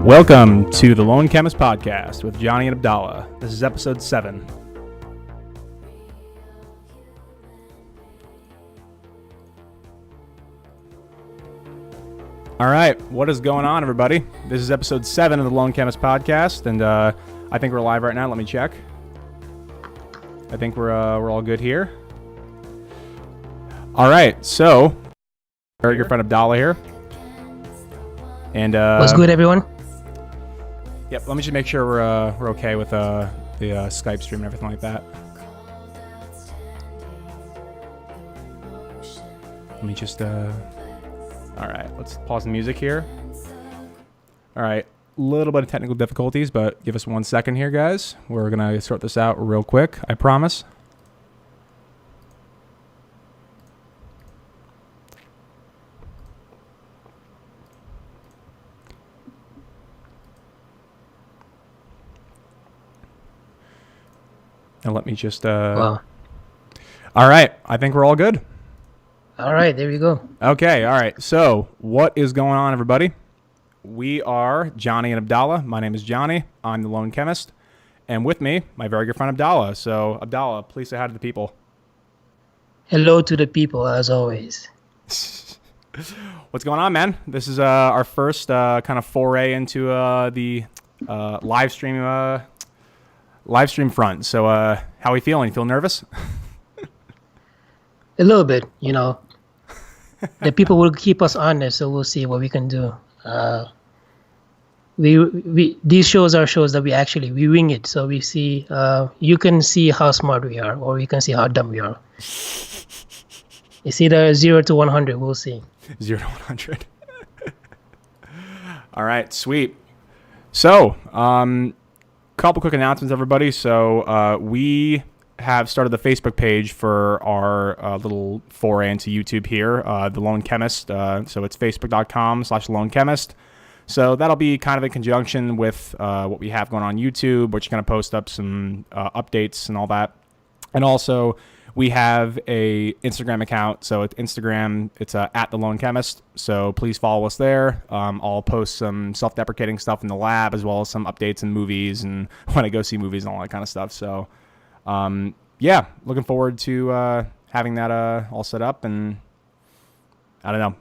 Welcome to the Lone Chemist Podcast with Johnny and Abdallah. This is episode 7. All right, what is going on, everybody? This is episode 7 of the Lone Chemist Podcast, and I think we're live right now. Let me check. I think we're all good here. All right, so your friend Abdallah here, and what's good, everyone? Yep, let me just make sure we're okay with the Skype stream and everything like that. Let me just all right, let's pause the music here. All right, a little bit of technical difficulties, but give us 1 second here, guys. We're gonna sort this out real quick, I promise. And let me just Wow. All right, I think we're all good. All right, there we go. Okay, all right. So, what is going on, everybody? We are Johnny and Abdallah. My name is Johnny. I'm the Lone Chemist. And with me, my very good friend Abdallah. So, Abdallah, please say hi to the people. Hello to the people, as always. What's going on, man? This is our first kind of foray into the live stream front. So, how are we feeling? You feel nervous? A little bit, you know. The people will keep us honest, so we'll see what we can do. These shows are shows that we wing it, so we see. You can see how smart we are, or you can see how dumb we are. It's either 0 to 100. We'll see. 0 to 100. All right, sweet. So, couple quick announcements, everybody. So we have started the Facebook page for our little foray into YouTube here, The Lone Chemist. So it's facebook.com/Lone Chemist. So that'll be kind of in conjunction with what we have going on YouTube, which is going to post up some updates and all that. And also, we have a Instagram account. So it's Instagram, it's at The Lone Chemist. So please follow us there. I'll post some self-deprecating stuff in the lab, as well as some updates in movies and when I go see movies and all that kind of stuff. So yeah, looking forward to having that all set up. And I don't know.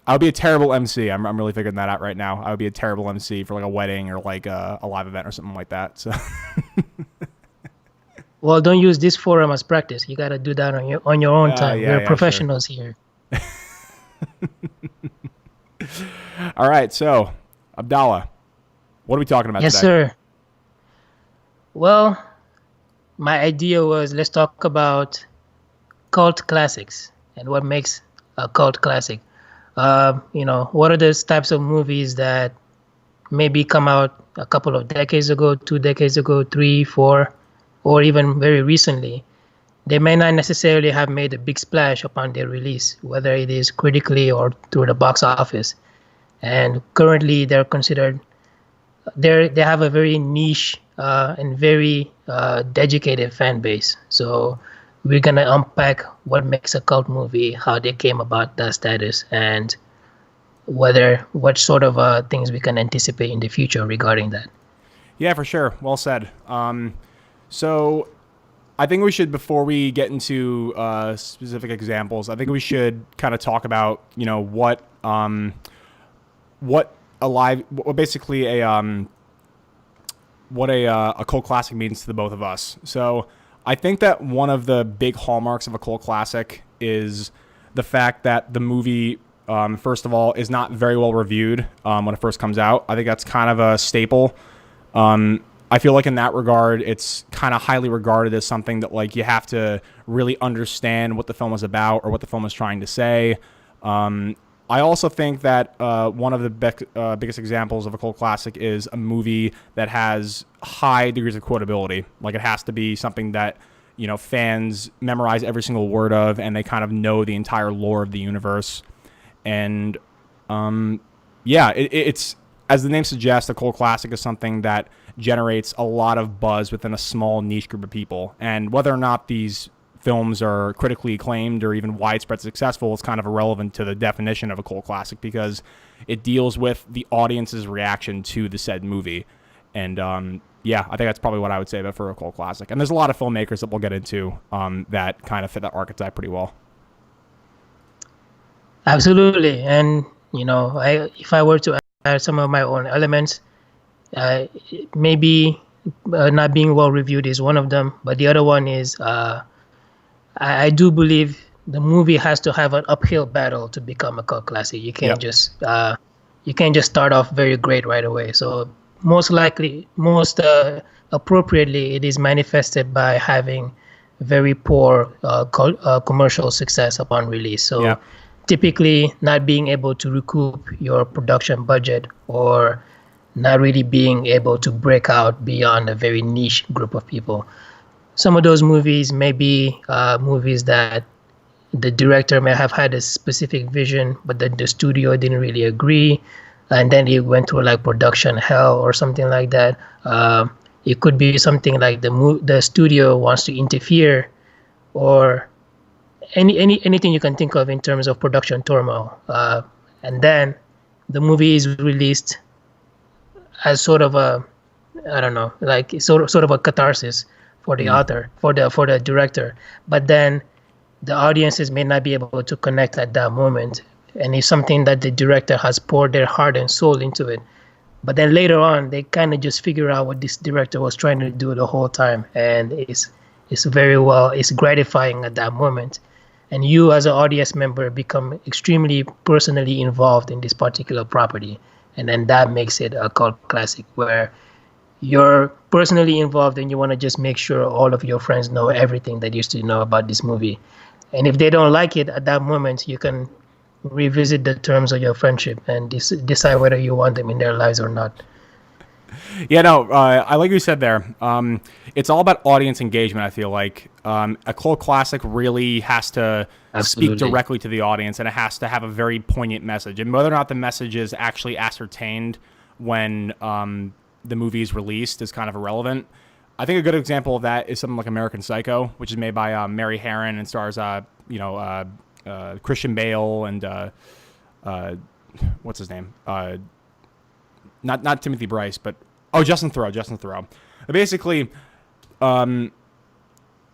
I would be a terrible MC. I'm really figuring that out right now. I would be a terrible MC for like a wedding or like a live event or something like that. So. Well, don't use this forum as practice. You got to do that on your own time. We're professionals here. All right, so Abdallah, what are we talking about today? Yes, sir. Well, my idea was let's talk about cult classics and what makes a cult classic. What are those types of movies that maybe come out a couple of decades ago, 2 decades ago, 3, 4, or even very recently. They may not necessarily have made a big splash upon their release, whether it is critically or through the box office. And currently they're considered, they have a very niche and very dedicated fan base. So we're going to unpack what makes a cult movie, how they came about that status, and what sort of things we can anticipate in the future regarding that. Yeah, for sure. Well said. So I think we should, before we get into specific examples, I think we should kind of talk about, what basically a cult classic means to the both of us. So I think that one of the big hallmarks of a cult classic is the fact that the movie, first of all, is not very well reviewed when it first comes out. I think that's kind of a staple. I feel like in that regard, it's kind of highly regarded as something that like you have to really understand what the film is about or what the film is trying to say. I also think that one of the biggest examples of a cult classic is a movie that has high degrees of quotability. Like it has to be something that, you know, fans memorize every single word of, and they kind of know the entire lore of the universe. And yeah, it's, as the name suggests, a cult classic is something that generates a lot of buzz within a small niche group of people. And whether or not these films are critically acclaimed or even widespread successful is kind of irrelevant to the definition of a cult classic, because it deals with the audience's reaction to the said movie. And yeah, I think that's probably what I would say about for a cult classic. And there's a lot of filmmakers that we'll get into that kind of fit that archetype pretty well. Absolutely. And, you know, if I were to add some of my own elements, maybe not being well reviewed is one of them. But the other one is I do believe the movie has to have an uphill battle to become a cult classic. You can't just start off very great right away. So most appropriately, it is manifested by having very poor commercial success upon release. So typically not being able to recoup your production budget, or not really being able to break out beyond a very niche group of people. Some of those movies may be movies that the director may have had a specific vision, but the studio didn't really agree, and then it went through like production hell or something like that. It could be something like the studio wants to interfere, or anything you can think of in terms of production turmoil, and then the movie is released as sort of a, I don't know, like sort of a catharsis for the author, for the director. But then the audiences may not be able to connect at that moment, and it's something that the director has poured their heart and soul into it. But then later on, they kind of just figure out what this director was trying to do the whole time, and it's gratifying at that moment. And you as an audience member become extremely personally involved in this particular property. And then that makes it a cult classic, where you're personally involved and you want to just make sure all of your friends know everything that used to know about this movie. And if they don't like it at that moment, you can revisit the terms of your friendship and decide whether you want them in their lives or not. Yeah, no, I like what you said there. It's all about audience engagement, I feel like. A cult classic really has to speak directly to the audience, and it has to have a very poignant message. And whether or not the message is actually ascertained when the movie is released is kind of irrelevant. I think a good example of that is something like American Psycho, which is made by Mary Harron and stars, Christian Bale and what's his name? Not Timothy Bryce, but Justin Theroux. Basically,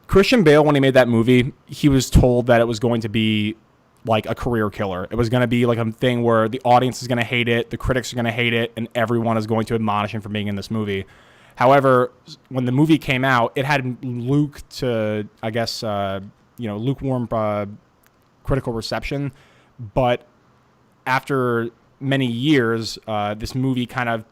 Christian Bale, when he made that movie, he was told that it was going to be like a career killer. It was going to be like a thing where the audience is going to hate it, the critics are going to hate it, and everyone is going to admonish him for being in this movie. However, when the movie came out, it had lukewarm critical reception. But after many years, this movie kind of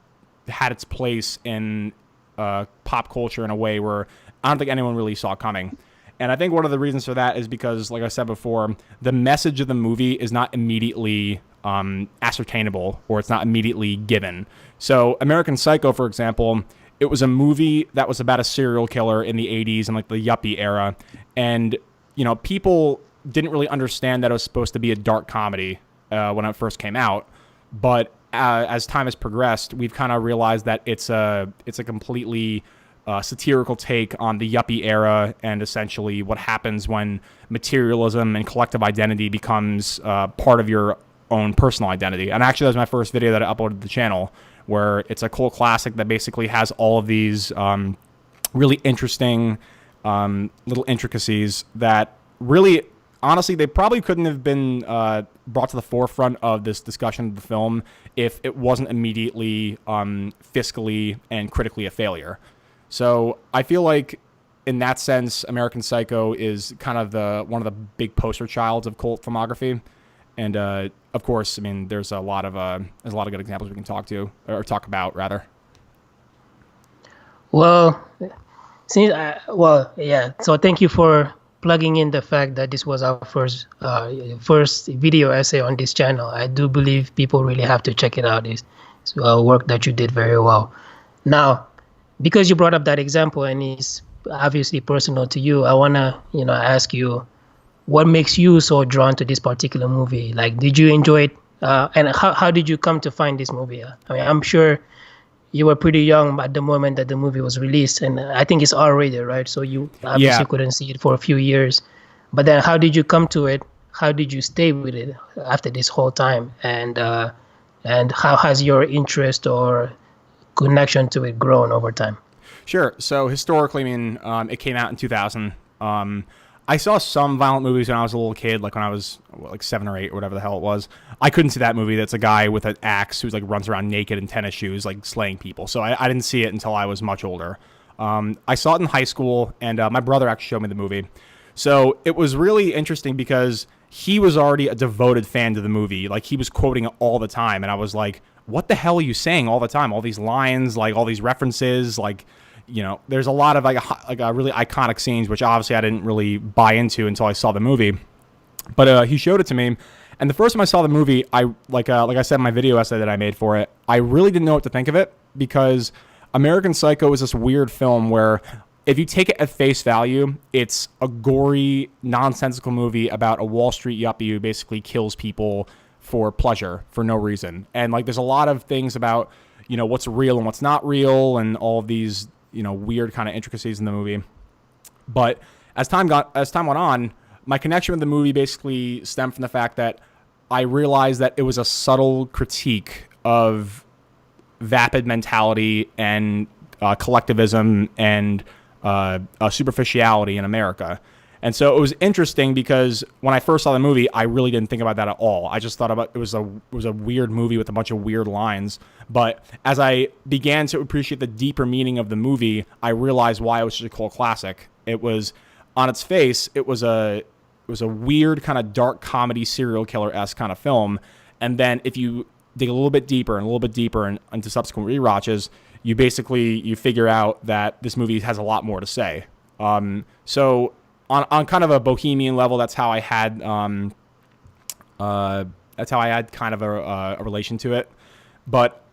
had its place in pop culture in a way where I don't think anyone really saw coming. And I think one of the reasons for that is because, like I said before, the message of the movie is not immediately ascertainable, or it's not immediately given. So American Psycho, for example, it was a movie that was about a serial killer in the 80s and like the yuppie era. And, you know, people didn't really understand that it was supposed to be a dark comedy when it first came out. But as time has progressed, we've kind of realized that it's a completely satirical take on the yuppie era, and essentially what happens when materialism and collective identity becomes part of your own personal identity. And actually, that was my first video that I uploaded to the channel, where it's a cult classic that basically has all of these really interesting little intricacies that really, honestly, they probably couldn't have been brought to the forefront of this discussion of the film if it wasn't immediately fiscally and critically a failure. So I feel like in that sense, American Psycho is kind of one of the big poster childs of cult filmography. And of course, I mean, there's a lot of good examples we can talk about rather. Well, since well, yeah. So thank you for plugging in the fact that this was our first video essay on this channel. I do believe people really have to check it out. It's work that you did very well. Now, because you brought up that example and it's obviously personal to you, I wanna ask you what makes you so drawn to this particular movie. Like, did you enjoy it? And how did you come to find this movie? I mean, I'm sure you were pretty young at the moment that the movie was released, and I think it's R-rated, right? So you Yeah, obviously couldn't see it for a few years. But then, how did you come to it? How did you stay with it after this whole time? And how has your interest or connection to it grown over time? sure. So historically, I mean, it came out in 2000. I saw some violent movies when I was a little kid, like when I was like 7 or 8 or whatever the hell it was. I couldn't see that movie. That's a guy with an axe who's like runs around naked in tennis shoes, like slaying people. So I didn't see it until I was much older. I saw it in high school, and my brother actually showed me the movie. So it was really interesting because he was already a devoted fan to the movie. Like he was quoting it all the time, and I was like, "What the hell are you saying all the time? All these lines, like all these references, like." There's a lot of like a really iconic scenes, which obviously I didn't really buy into until I saw the movie. But he showed it to me, and the first time I saw the movie, I like I said in my video essay that I made for it, I really didn't know what to think of it because American Psycho is this weird film where if you take it at face value, it's a gory, nonsensical movie about a Wall Street yuppie who basically kills people for pleasure for no reason, and like there's a lot of things about what's real and what's not real, and all of these weird kind of intricacies in the movie. But as time went on, my connection with the movie basically stemmed from the fact that I realized that it was a subtle critique of vapid mentality and collectivism and superficiality in America. And so it was interesting because when I first saw the movie, I really didn't think about that at all. I just thought about it was a weird movie with a bunch of weird lines. But as I began to appreciate the deeper meaning of the movie, I realized why it was such a cult classic. It was on its face, it was a weird kind of dark comedy serial killer-esque kind of film. And then if you dig a little bit deeper and a little bit deeper and into subsequent rewatches, you figure out that this movie has a lot more to say. So on kind of a bohemian level, that's how I had kind of a relation to it. But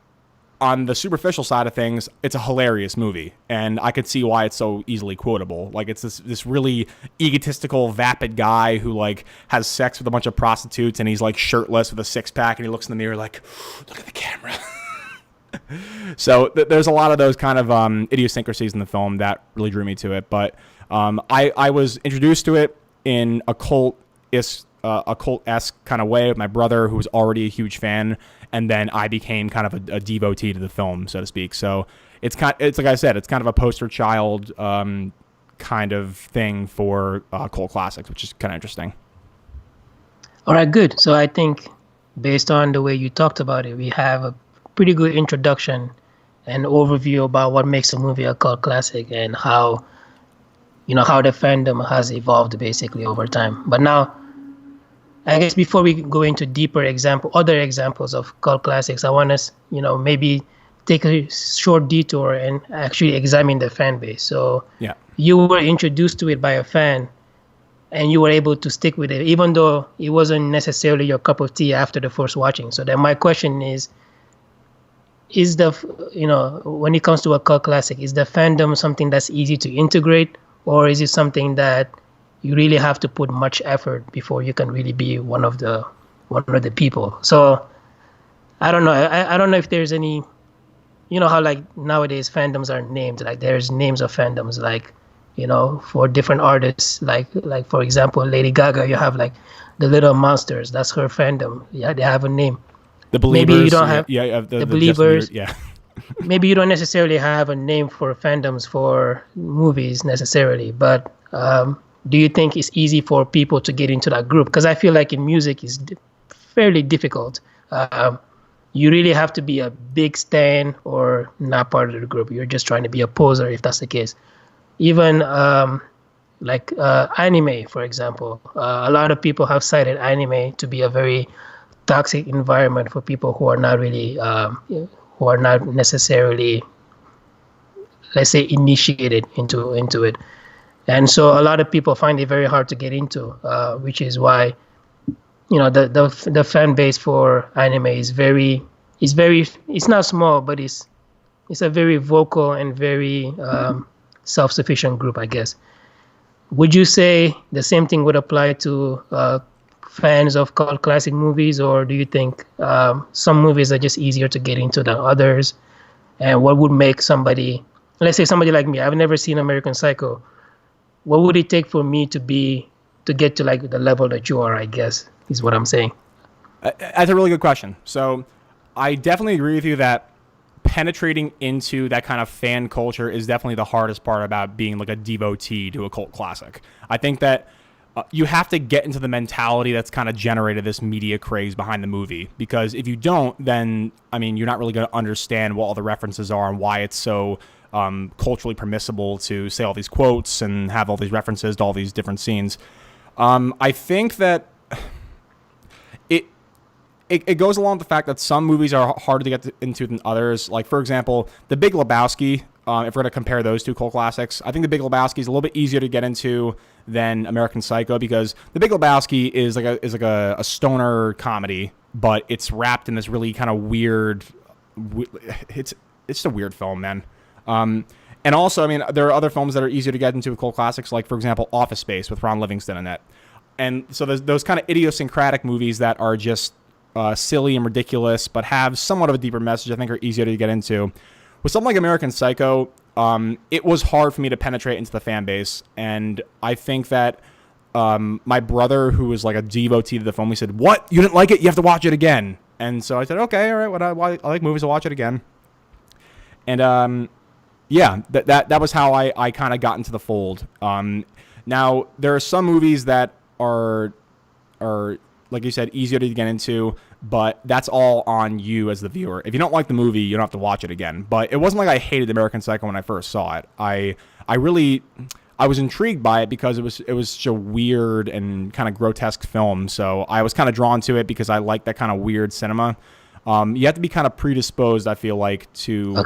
on the superficial side of things, it's a hilarious movie, and I could see why it's so easily quotable. Like it's this really egotistical, vapid guy who like has sex with a bunch of prostitutes, and he's like shirtless with a 6-pack, and he looks in the mirror like, look at the camera. So there's a lot of those kind of idiosyncrasies in the film that really drew me to it. But I was introduced to it in a cult-esque kind of way with my brother, who was already a huge fan, and then I became kind of a devotee to the film, so to speak. So it's like I said, it's kind of a poster child kind of thing for cult classics, which is kind of interesting. All right, good. So I think based on the way you talked about it, we have a pretty good introduction and overview about what makes a movie a cult classic and how the fandom has evolved basically over time. But now, I guess before we go into other examples of cult classics, I want us, maybe take a short detour and actually examine the fan base. So Yeah. you were introduced to it by a fan, and you were able to stick with it, even though it wasn't necessarily your cup of tea after the first watching. So then my question is when it comes to a cult classic, is the fandom something that's easy to integrate, or is it something that you really have to put much effort before you can really be one of the people? So I don't know. I don't know if there's any, how like nowadays fandoms are named, like there's names of fandoms, like, for different artists, like for example, Lady Gaga, you have like the Little Monsters, that's her fandom. Yeah, they have a name. The Believers. Maybe you don't have the Believers. Yeah. Maybe you don't necessarily have a name for fandoms for movies necessarily, but do you think it's easy for people to get into that group? Because I feel like in music it's fairly difficult. You really have to be a big stan or not part of the group. You're just trying to be a poser if that's the case. Even anime, for example. A lot of people have cited anime to be a very toxic environment for people who are not really, who are not necessarily let's say, initiated into it. And so a lot of people find it very hard to get into, which is why, the fan base for anime it's not small, but it's a very vocal and very self-sufficient group, I guess. Would you say the same thing would apply to fans of cult classic movies, or do you think some movies are just easier to get into than others? And what would make somebody, let's say somebody like me, I've never seen American Psycho. What would it take for me to get to like the level that you are, I guess, is what I'm saying. That's a really good question. So I definitely agree with you that penetrating into that kind of fan culture is definitely the hardest part about being like a devotee to a cult classic. I think that you have to get into the mentality that's kind of generated this media craze behind the movie, because if you don't, then I mean, you're not really going to understand what all the references are and why it's so culturally permissible to say all these quotes and have all these references to all these different scenes. I think that it goes along with the fact that some movies are harder to get into than others. Like, for example, The Big Lebowski, if we're going to compare those two cult classics, I think The Big Lebowski is a little bit easier to get into than American Psycho, because The Big Lebowski is like a stoner comedy, but it's wrapped in this really kind of weird, it's just a weird film, man. And also, I mean, there are other films that are easier to get into with cult classics, like, for example, Office Space with Ron Livingston in it. And so there's those kind of idiosyncratic movies that are just silly and ridiculous, but have somewhat of a deeper message, I think are easier to get into. With something like American Psycho, it was hard for me to penetrate into the fan base. And I think that my brother, who was like a devotee to the film, he said, "What? You didn't like it? You have to watch it again." And so I said, "Okay, all right. I like movies. I'll watch it again." And yeah, that was how I kind of got into the fold. Now there are some movies that are like you said, easier to get into, but that's all on you as the viewer. If you don't like the movie, you don't have to watch it again. But it wasn't like I hated American Psycho when I first saw it. I was intrigued by it because it was such a weird and kind of grotesque film. So I was kind of drawn to it because I like that kind of weird cinema. You have to be kind of predisposed, I feel like, to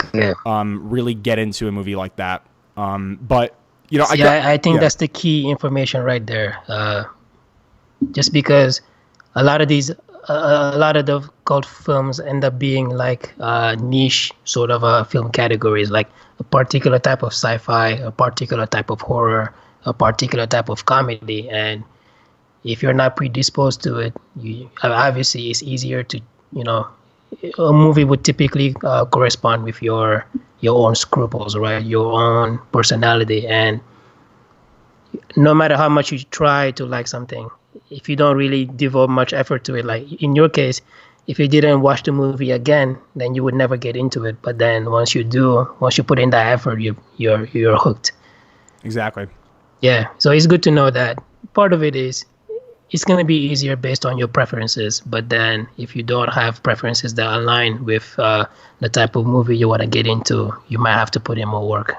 really get into a movie like that. But I think that's the key information right there. Just because a lot of the cult films end up being like niche sort of film categories, like a particular type of sci-fi, a particular type of horror, a particular type of comedy. And if you're not predisposed to it, obviously it's easier to, a movie would typically correspond with your own scruples, right? Your own personality. And no matter how much you try to like something, if you don't really devote much effort to it, like in your case, if you didn't watch the movie again, then you would never get into it. But then once you put in that effort, you're hooked. Exactly. Yeah. So it's good to know that part of it is it's going to be easier based on your preferences. But then if you don't have preferences that align with the type of movie you want to get into, you might have to put in more work.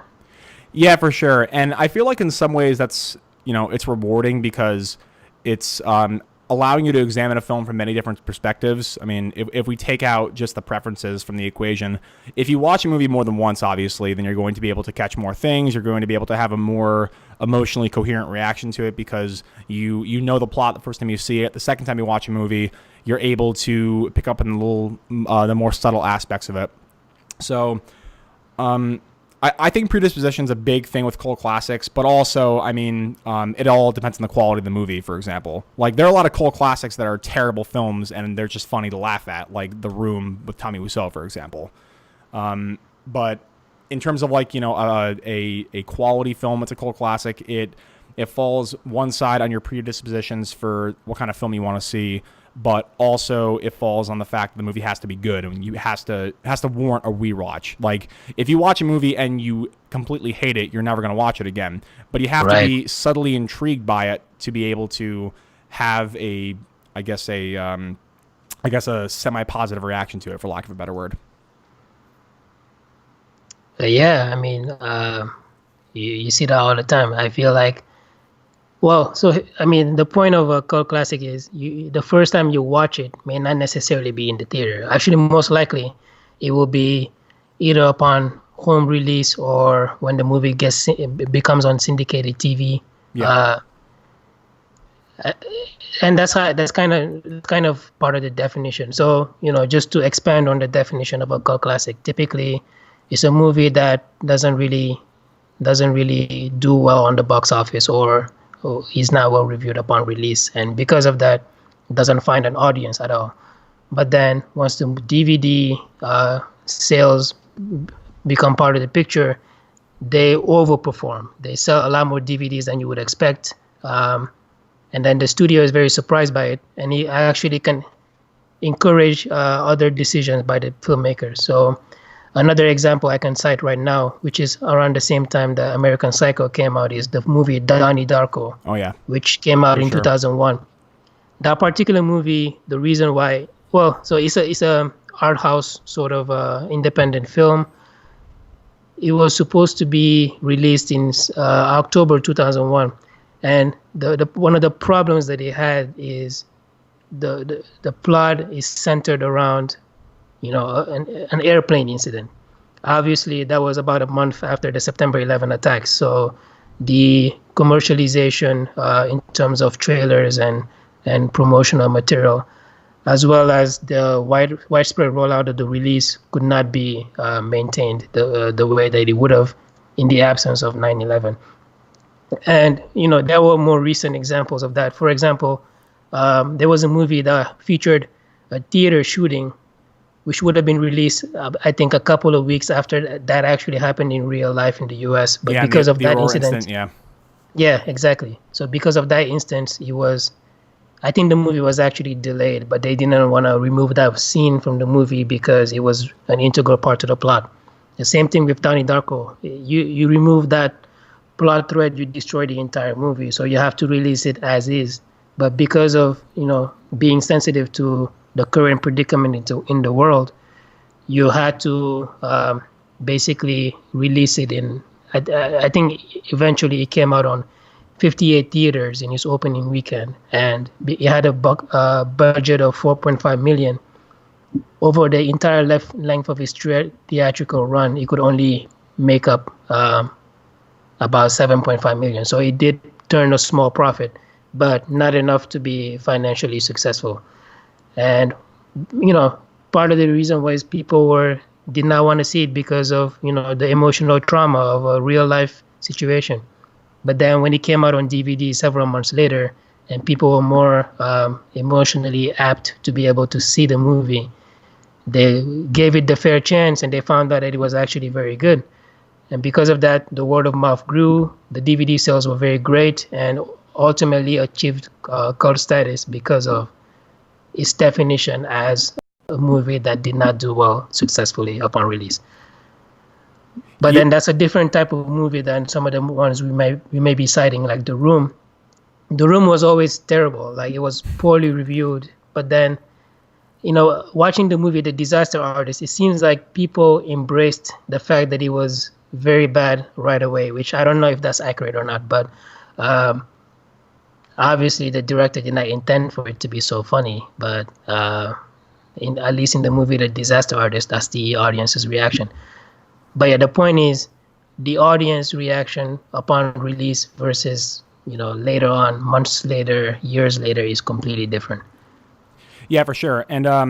Yeah, for sure. And I feel like in some ways that's, it's rewarding because it's allowing you to examine a film from many different perspectives. I mean, if we take out just the preferences from the equation, if you watch a movie more than once, obviously, then you're going to be able to catch more things. You're going to be able to have a more emotionally coherent reaction to it because you know the plot the first time you see it. The second time you watch a movie, you're able to pick up on the more subtle aspects of it. So, I think predisposition is a big thing with cult classics, but also, I mean, it all depends on the quality of the movie, for example. Like, there are a lot of cult classics that are terrible films, and they're just funny to laugh at, like The Room with Tommy Wiseau, for example. But in terms of, like, a quality film that's a cult classic, it falls one side on your predispositions for what kind of film you want to see, but also it falls on the fact that the movie has to be good and you has to warrant a rewatch. Like, if you watch a movie and you completely hate it, you're never going to watch it again. But you have to be subtly intrigued by it to be able to have a semi-positive reaction to it, for lack of a better word. Yeah, I mean, you see that all the time. I feel like, well, so I mean, the point of a cult classic is the first time you watch it may not necessarily be in the theater. Actually, most likely, it will be either upon home release or when the movie becomes on syndicated TV. Yeah. And that's kind of part of the definition. So, just to expand on the definition of a cult classic, typically it's a movie that doesn't really do well on the box office, or is not well reviewed upon release, and because of that, doesn't find an audience at all. But then once the DVD sales become part of the picture, they overperform. They sell a lot more DVDs than you would expect. And then the studio is very surprised by it, and he actually can encourage other decisions by the filmmakers. So another example I can cite right now, which is around the same time that American Psycho came out, is the movie Donnie Darko. Oh yeah. Which came out in 2001. That particular movie, the reason why, so it's a art house sort of independent film. It was supposed to be released in October 2001. And the one of the problems that they had is the plot is centered around, an airplane incident. Obviously, that was about a month after the September 11 attacks. So the commercialization in terms of trailers and promotional material, as well as the widespread rollout of the release, could not be maintained the way that it would have in the absence of 9/11. And, there were more recent examples of that. For example, there was a movie that featured a theater shooting, which would have been released, I think, a couple of weeks after that actually happened in real life in the U.S. But because of that incident, yeah, exactly. So because of that instance, I think the movie was actually delayed, but they didn't want to remove that scene from the movie because it was an integral part of the plot. The same thing with Donnie Darko. You remove that plot thread, you destroy the entire movie. So you have to release it as is. But because of being sensitive to the current predicament in the world, you had to basically release it in. I think eventually it came out on 58 theaters in its opening weekend, and it had a budget of 4.5 million. Over the entire length of its theatrical run, it could only make up about 7.5 million. So it did turn a small profit, but not enough to be financially successful. And, part of the reason was people did not want to see it because of, the emotional trauma of a real life situation. But then when it came out on DVD several months later, and people were more emotionally apt to be able to see the movie, they gave it the fair chance, and they found out that it was actually very good. And because of that, the word of mouth grew, the DVD sales were very great, and ultimately achieved cult status because of its definition as a movie that did not do well successfully upon release. But then that's a different type of movie than some of the ones we may be citing, like The Room. The Room was always terrible. Like, it was poorly reviewed. But then, watching the movie The Disaster Artist, it seems like people embraced the fact that it was very bad right away, which I don't know if that's accurate or not. But obviously, the director did not intend for it to be so funny. But at least in the movie The Disaster Artist, that's the audience's reaction. But yeah, the point is, the audience reaction upon release versus, later on, months later, years later, is completely different. Yeah, for sure. And I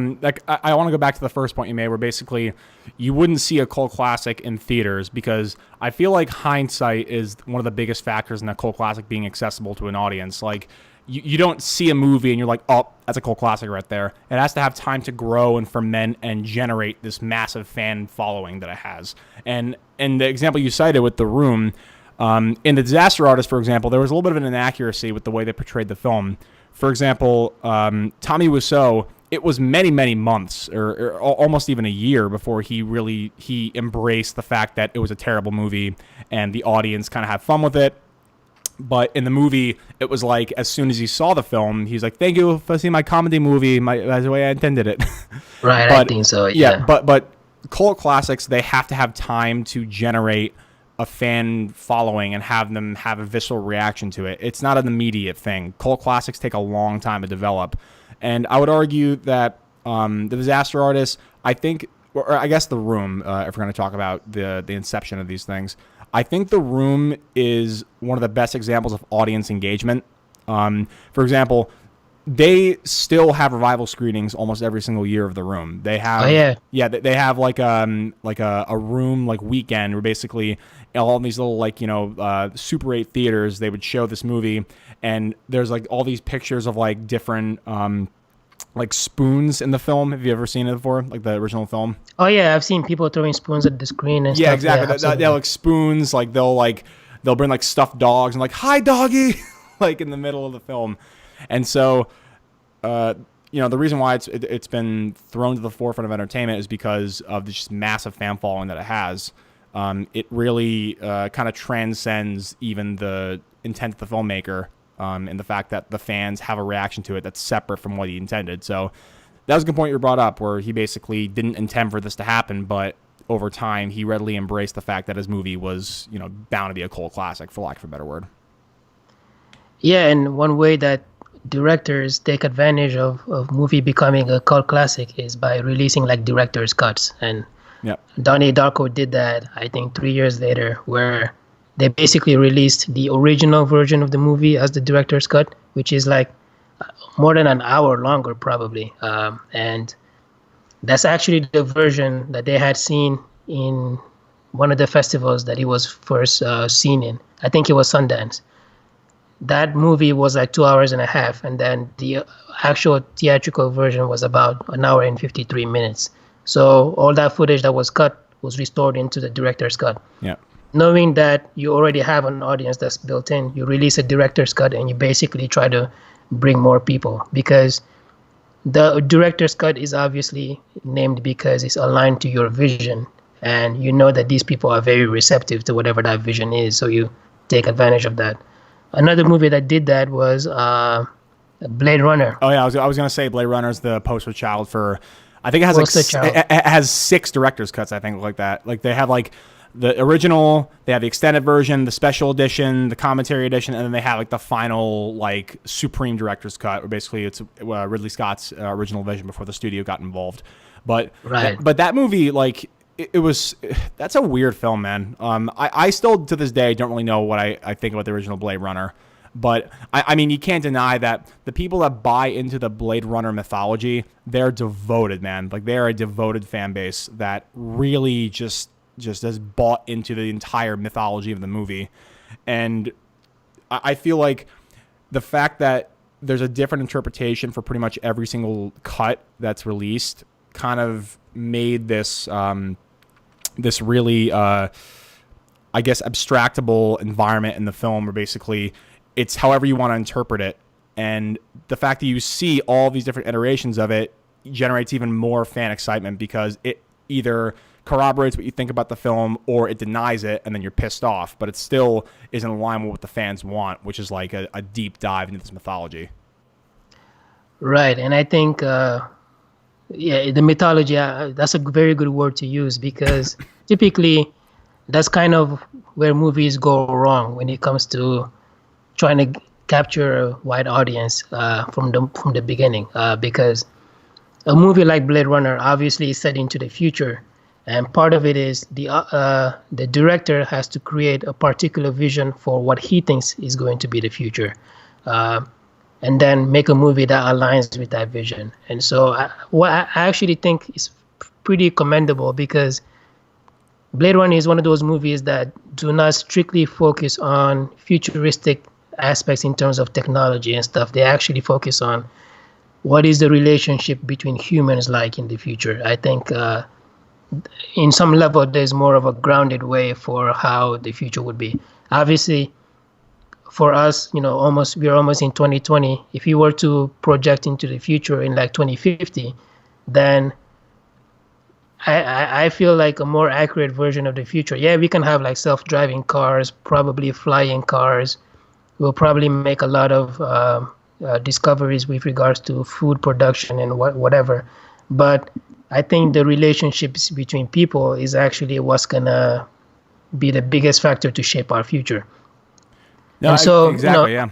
want to go back to the first point you made, where basically you wouldn't see a cult classic in theaters, because I feel like hindsight is one of the biggest factors in a cult classic being accessible to an audience. Like, you don't see a movie and you're like, oh, that's a cult classic right there. It has to have time to grow and ferment and generate this massive fan following that it has. And the example you cited with The Room, in The Disaster Artist, for example, there was a little bit of an inaccuracy with the way they portrayed the film. For example, Tommy Wiseau, it was many, many months or almost even a year before he embraced the fact that it was a terrible movie and the audience kind of had fun with it. But in the movie, it was like, as soon as he saw the film, he's like, thank you for seeing my comedy movie. That's the way I intended it. Right, I think so, yeah. But cult classics, they have to have time to generate a fan following and have them have a visceral reaction to it. It's not an immediate thing. Cult classics take a long time to develop. And I would argue that The Disaster Artist, I think or I guess The Room, if we're going to talk about the inception of these things, I think The Room is one of the best examples of audience engagement. For example, they still have revival screenings almost every single year of The Room. They have, Oh yeah. they have like a room like weekend where basically all these little like Super 8 theaters, they would show this movie, and there's like all these pictures of like different like spoons in the film. Have you ever seen it before, like the original film? Oh yeah, I've seen people throwing spoons at the screen and Yeah, stuff. exactly. Yeah, They're absolutely. like spoons. They'll bring like stuffed dogs and like hi doggy, like in the middle of the film, and so the reason why it's been thrown to the forefront of entertainment is because of this just massive fan following that it has. It really kind of transcends even the intent of the filmmaker, and the fact that the fans have a reaction to it that's separate from what he intended. So that was a good point you brought up, where he basically didn't intend for this to happen, but over time he readily embraced the fact that his movie was, bound to be a cult classic, for lack of a better word. Yeah, and one way that directors take advantage of movie becoming a cult classic is by releasing like director's cuts. And Yeah. Donnie Darko did that, I think, 3 years later, where they basically released the original version of the movie as the director's cut, which is like more than an hour longer, probably. And that's actually the version that they had seen in one of the festivals that he was first seen in. I think it was Sundance. That movie was like 2 hours and a half, and then the actual theatrical version was about an hour and 53 minutes. So all that footage that was cut was restored into the director's cut. Yeah. Knowing that you already have an audience that's built in, you release a director's cut and you basically try to bring more people, because the director's cut is obviously named because it's aligned to your vision, and you know that these people are very receptive to whatever that vision is, so you take advantage of that. Another movie that did that was Blade Runner. Oh yeah, I was gonna say Blade Runner is the poster child for. I think it has Poster child. it has 6 director's cuts. I think like that. Like they have like the original, they have the extended version, the special edition, the commentary edition, and then they have like the final like supreme director's cut, where basically it's Ridley Scott's original vision before the studio got involved. But Right. but that movie like. It was that's a weird film, man. I still to this day don't really know what I think about the original Blade Runner, but I mean you can't deny that the people that buy into the Blade Runner mythology, they're devoted, man. Like they're a devoted fan base that really just has bought into the entire mythology of the movie, and I feel like the fact that there's a different interpretation for pretty much every single cut that's released kind of made this this really, I guess, abstractable environment in the film, where basically it's however you want to interpret it. And the fact that you see all these different iterations of it generates even more fan excitement, because it either corroborates what you think about the film or it denies it, and then you're pissed off. But it still is in line with what the fans want, which is like a deep dive into this mythology. Right, and I think the mythology, that's a very good word to use, because typically that's kind of where movies go wrong when it comes to trying to capture a wide audience from the beginning, because a movie like Blade Runner obviously is set into the future, and part of it is the director has to create a particular vision for what he thinks is going to be the future. And then make a movie that aligns with that vision. And so what I actually think is pretty commendable, because Blade Runner is one of those movies that do not strictly focus on futuristic aspects in terms of technology and stuff. They actually focus on what is the relationship between humans like in the future. I think in some level there's more of a grounded way for how the future would be. Obviously, for us, we're almost in 2020. If you were to project into the future in like 2050, then I feel like a more accurate version of the future. Yeah, we can have like self-driving cars, probably flying cars. We'll probably make a lot of discoveries with regards to food production and whatever. But I think the relationships between people is actually what's gonna be the biggest factor to shape our future. No, And so, exactly, yeah.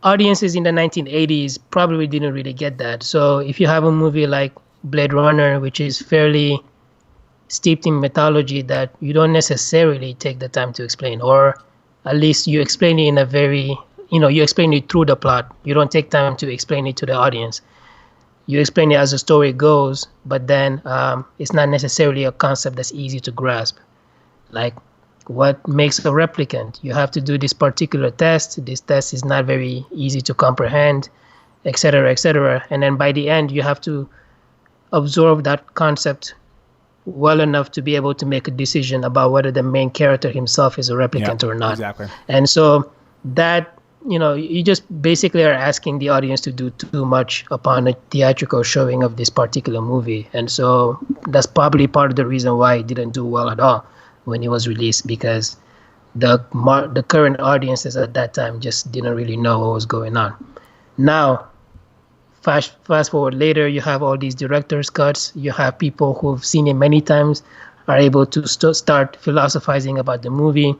audiences in the 1980s probably didn't really get that. So if you have a movie like Blade Runner, which is fairly steeped in mythology that you don't necessarily take the time to explain, or at least you explain it in a very, you explain it through the plot. You don't take time to explain it to the audience. You explain it as the story goes, but then it's not necessarily a concept that's easy to grasp. Like, what makes a replicant? You have to do this particular test. This test is not very easy to comprehend, etc., etc. And then by the end, you have to absorb that concept well enough to be able to make a decision about whether the main character himself is a replicant or not. Exactly. And so that, you just basically are asking the audience to do too much upon a theatrical showing of this particular movie. And so that's probably part of the reason why it didn't do well at all when it was released, because the current audiences at that time just didn't really know what was going on. Now, fast forward later, you have all these director's cuts. You have people who've seen it many times are able to start philosophizing about the movie.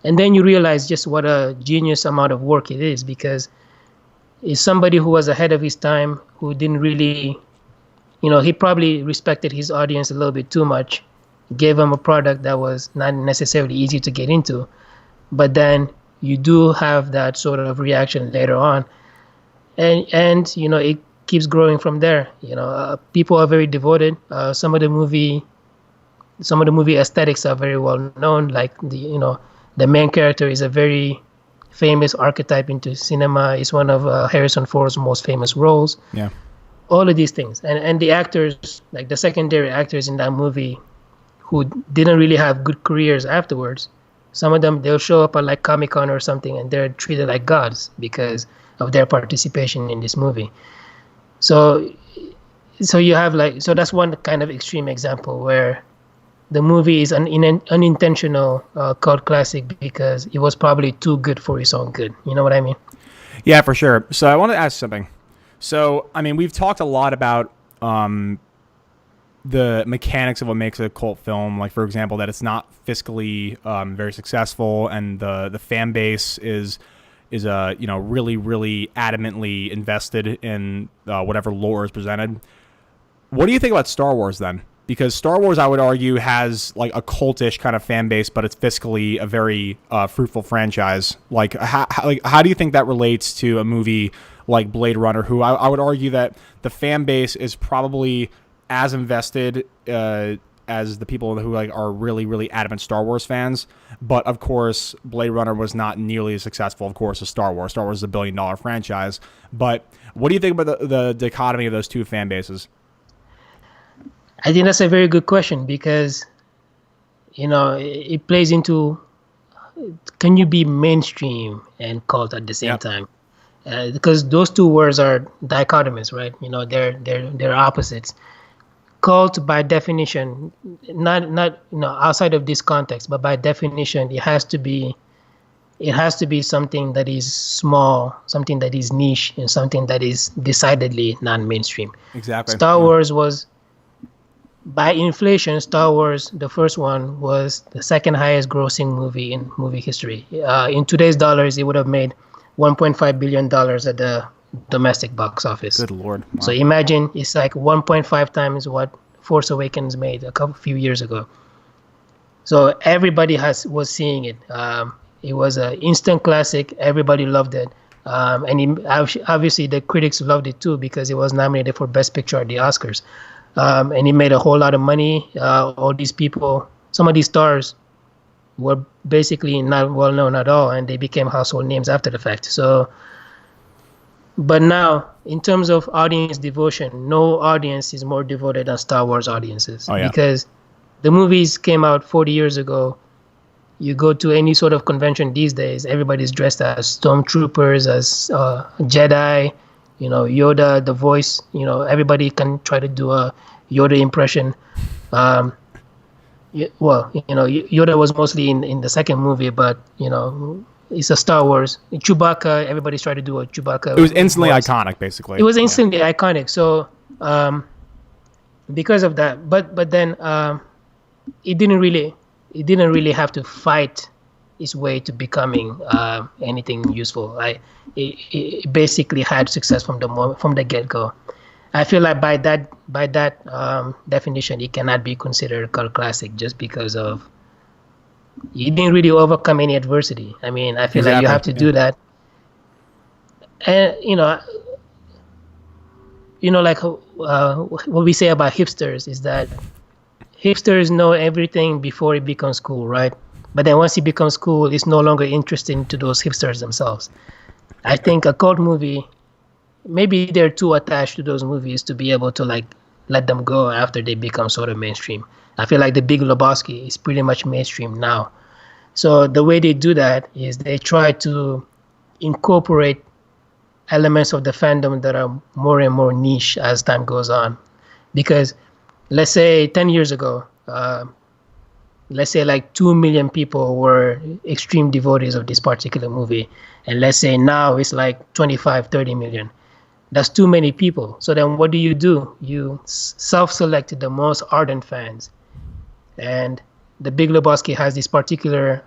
And then you realize just what a genius amount of work it is, because it's somebody who was ahead of his time, who didn't really, he probably respected his audience a little bit too much, gave them a product that was not necessarily easy to get into. But then you do have that sort of reaction later on. And it keeps growing from there. People are very devoted. Some of the movie aesthetics are very well known, like the main character is a very famous archetype into cinema. It's one of Harrison Ford's most famous roles. Yeah. All of these things. And the actors, like the secondary actors in that movie who didn't really have good careers afterwards, some of them, they'll show up at like Comic-Con or something and they're treated like gods because of their participation in this movie. So you have so that's one kind of extreme example where the movie is an unintentional cult classic because it was probably too good for its own good. You know what I mean? Yeah, for sure. So I want to ask something. So, I mean, we've talked a lot about the mechanics of what makes a cult film. Like, for example, that it's not fiscally very successful, and the fan base is really, really adamantly invested in whatever lore is presented. What do you think about Star Wars then? Because Star Wars, I would argue, has like a cultish kind of fan base, but it's fiscally a very fruitful franchise. Like, how do you think that relates to a movie like Blade Runner, who I would argue that the fan base is probably as invested as the people who are really, really adamant Star Wars fans. But of course, Blade Runner was not nearly as successful, of course, as Star Wars. Star Wars is a $1 billion franchise. But what do you think about the dichotomy of those two fan bases? I think that's a very good question because, it plays into, can you be mainstream and cult at the same time? Because those two words are dichotomous, right? They're opposites. Cult, by definition, not outside of this context, but by definition, it has to be something that is small, something that is niche, and something that is decidedly non-mainstream. Exactly. Star Wars was, by inflation, Star Wars, the first one, was the second highest grossing movie in movie history. In today's dollars, it would have made $1.5 billion at the domestic box office. Good Lord. Wow. So imagine it's like 1.5 times what Force Awakens made a few years ago. So everybody was seeing it. It was an instant classic. Everybody loved it. And obviously the critics loved it too because it was nominated for Best Picture at the Oscars. And it made a whole lot of money. All these people, some of these stars were basically not well known at all, and they became household names after the fact. So, but now, in terms of audience devotion, no audience is more devoted than Star Wars audiences. Oh, yeah. Because the movies came out 40 years ago. You go to any sort of convention these days, everybody's dressed as stormtroopers, as Jedi. Yoda, the voice, everybody can try to do a Yoda impression. Yoda was mostly in the second movie, but, it's a Star Wars. Chewbacca, everybody's trying to do a Chewbacca. It was instantly iconic, basically. It was instantly iconic. So, because of that, but then it didn't really have to fight its way to becoming anything useful. It basically had success from the get-go. I feel like by that definition, it cannot be considered a cult classic just because of you didn't really overcome any adversity. I mean, I feel like you Exactly. have to Yeah. do that, and like what we say about hipsters is that hipsters know everything before it becomes cool, right? But then once it becomes cool, it's no longer interesting to those hipsters themselves. I think a cult movie, maybe they're too attached to those movies to be able to like let them go after they become sort of mainstream. I feel like The Big Lebowski is pretty much mainstream now. So the way they do that is they try to incorporate elements of the fandom that are more and more niche as time goes on. Because let's say 10 years ago, let's say like 2 million people were extreme devotees of this particular movie. And let's say now it's like 25, 30 million. That's too many people. So then what do? You self-select the most ardent fans. And the Big Lebowski has this particular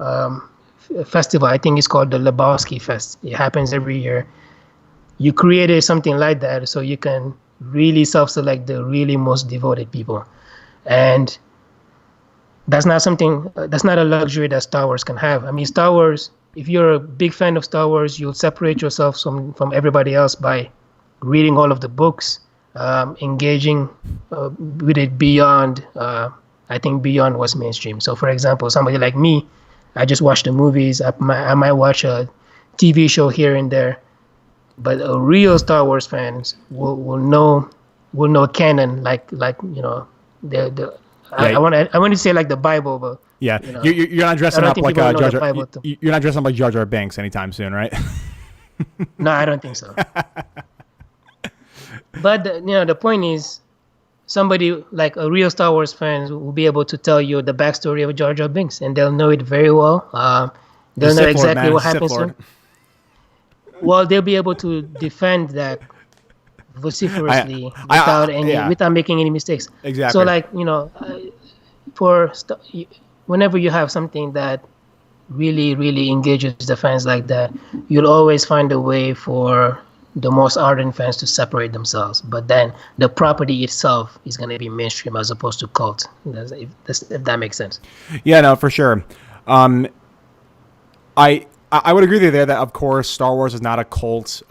festival. I think it's called the Lebowski Fest. It happens every year. You created something like that so you can really self-select the really most devoted people. And that's not a luxury that Star Wars can have. I mean, Star Wars, if you're a big fan of Star Wars, you'll separate yourself from everybody else by reading all of the books, engaging with it beyond, I think, beyond what's mainstream. So, for example, somebody like me, I just watch the movies. I might watch a TV show here and there, but a real Star Wars fans will know canon the Yeah. I want to say like the Bible, but Yeah. you know, You're not I dressing don't up think like people know Jar the Jar. Bible too. You're not dressing up like Jar Jar Banks anytime soon, right? No, I don't think so. But the point is, somebody like a real Star Wars fan will be able to tell you the backstory of Jar Jar Binks, and they'll know it very well. They'll know exactly what happens to him. Well, they'll be able to defend that vociferously without making any mistakes. Exactly. So, like whenever you have something that really, really engages the fans like that, you'll always find a way for the most ardent fans to separate themselves. But then the property itself is going to be mainstream as opposed to cult. If that makes sense. Yeah, no, for sure. I would agree with you there that, of course, Star Wars is not a cult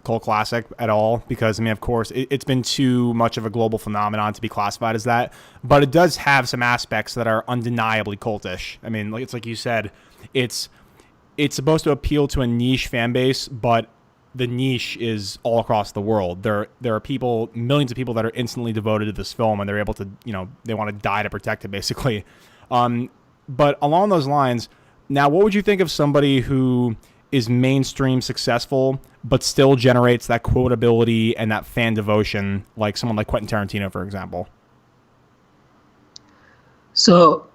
classic at all because, I mean, of course, it's been too much of a global phenomenon to be classified as that. But it does have some aspects that are undeniably cultish. I mean, it's like you said, it's supposed to appeal to a niche fan base, but the niche is all across the world. There are people, millions of people that are instantly devoted to this film, and they're able to, they want to die to protect it, basically. But along those lines, now, what would you think of somebody who is mainstream successful, but still generates that quotability and that fan devotion, like someone like Quentin Tarantino, for example? So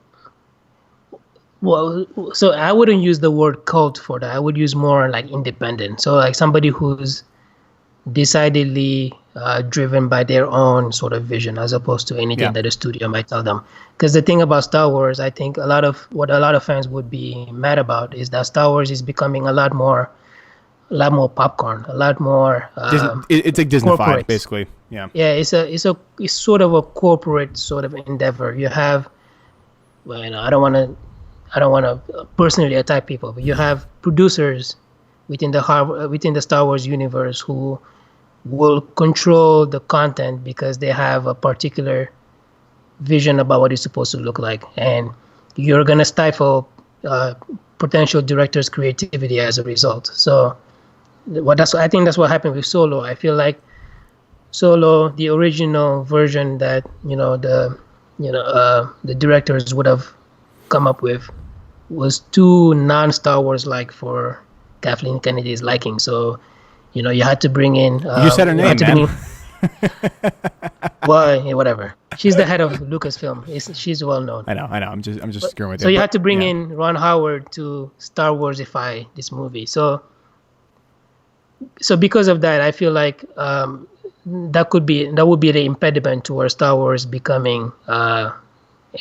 I wouldn't use the word cult for that. I would use more like independent. So like somebody who's decidedly driven by their own sort of vision as opposed to anything that a studio might tell them. Because the thing about Star Wars, I think a lot of fans would be mad about is that Star Wars is becoming a lot more popcorn, a lot more it's like Disneyfied, corporate. basically. Yeah. Yeah, it's sort of a corporate sort of endeavor. You have, well, I don't want to personally attack people, but you have producers within the Star Wars universe who will control the content because they have a particular vision about what it's supposed to look like, and you're gonna stifle potential directors' creativity as a result. So, I think that's what happened with Solo. I feel like Solo, the original version that the directors would have come up with, was too non-Star Wars like for Kathleen Kennedy's liking. So, you had to bring in. You said her name, man. Well, yeah, whatever. She's the head of Lucasfilm. She's well known. I know. I'm just screwing with you. So you had to bring in Ron Howard to Star Warsify this movie. So because of that, I feel like that would be the impediment towards Star Wars becoming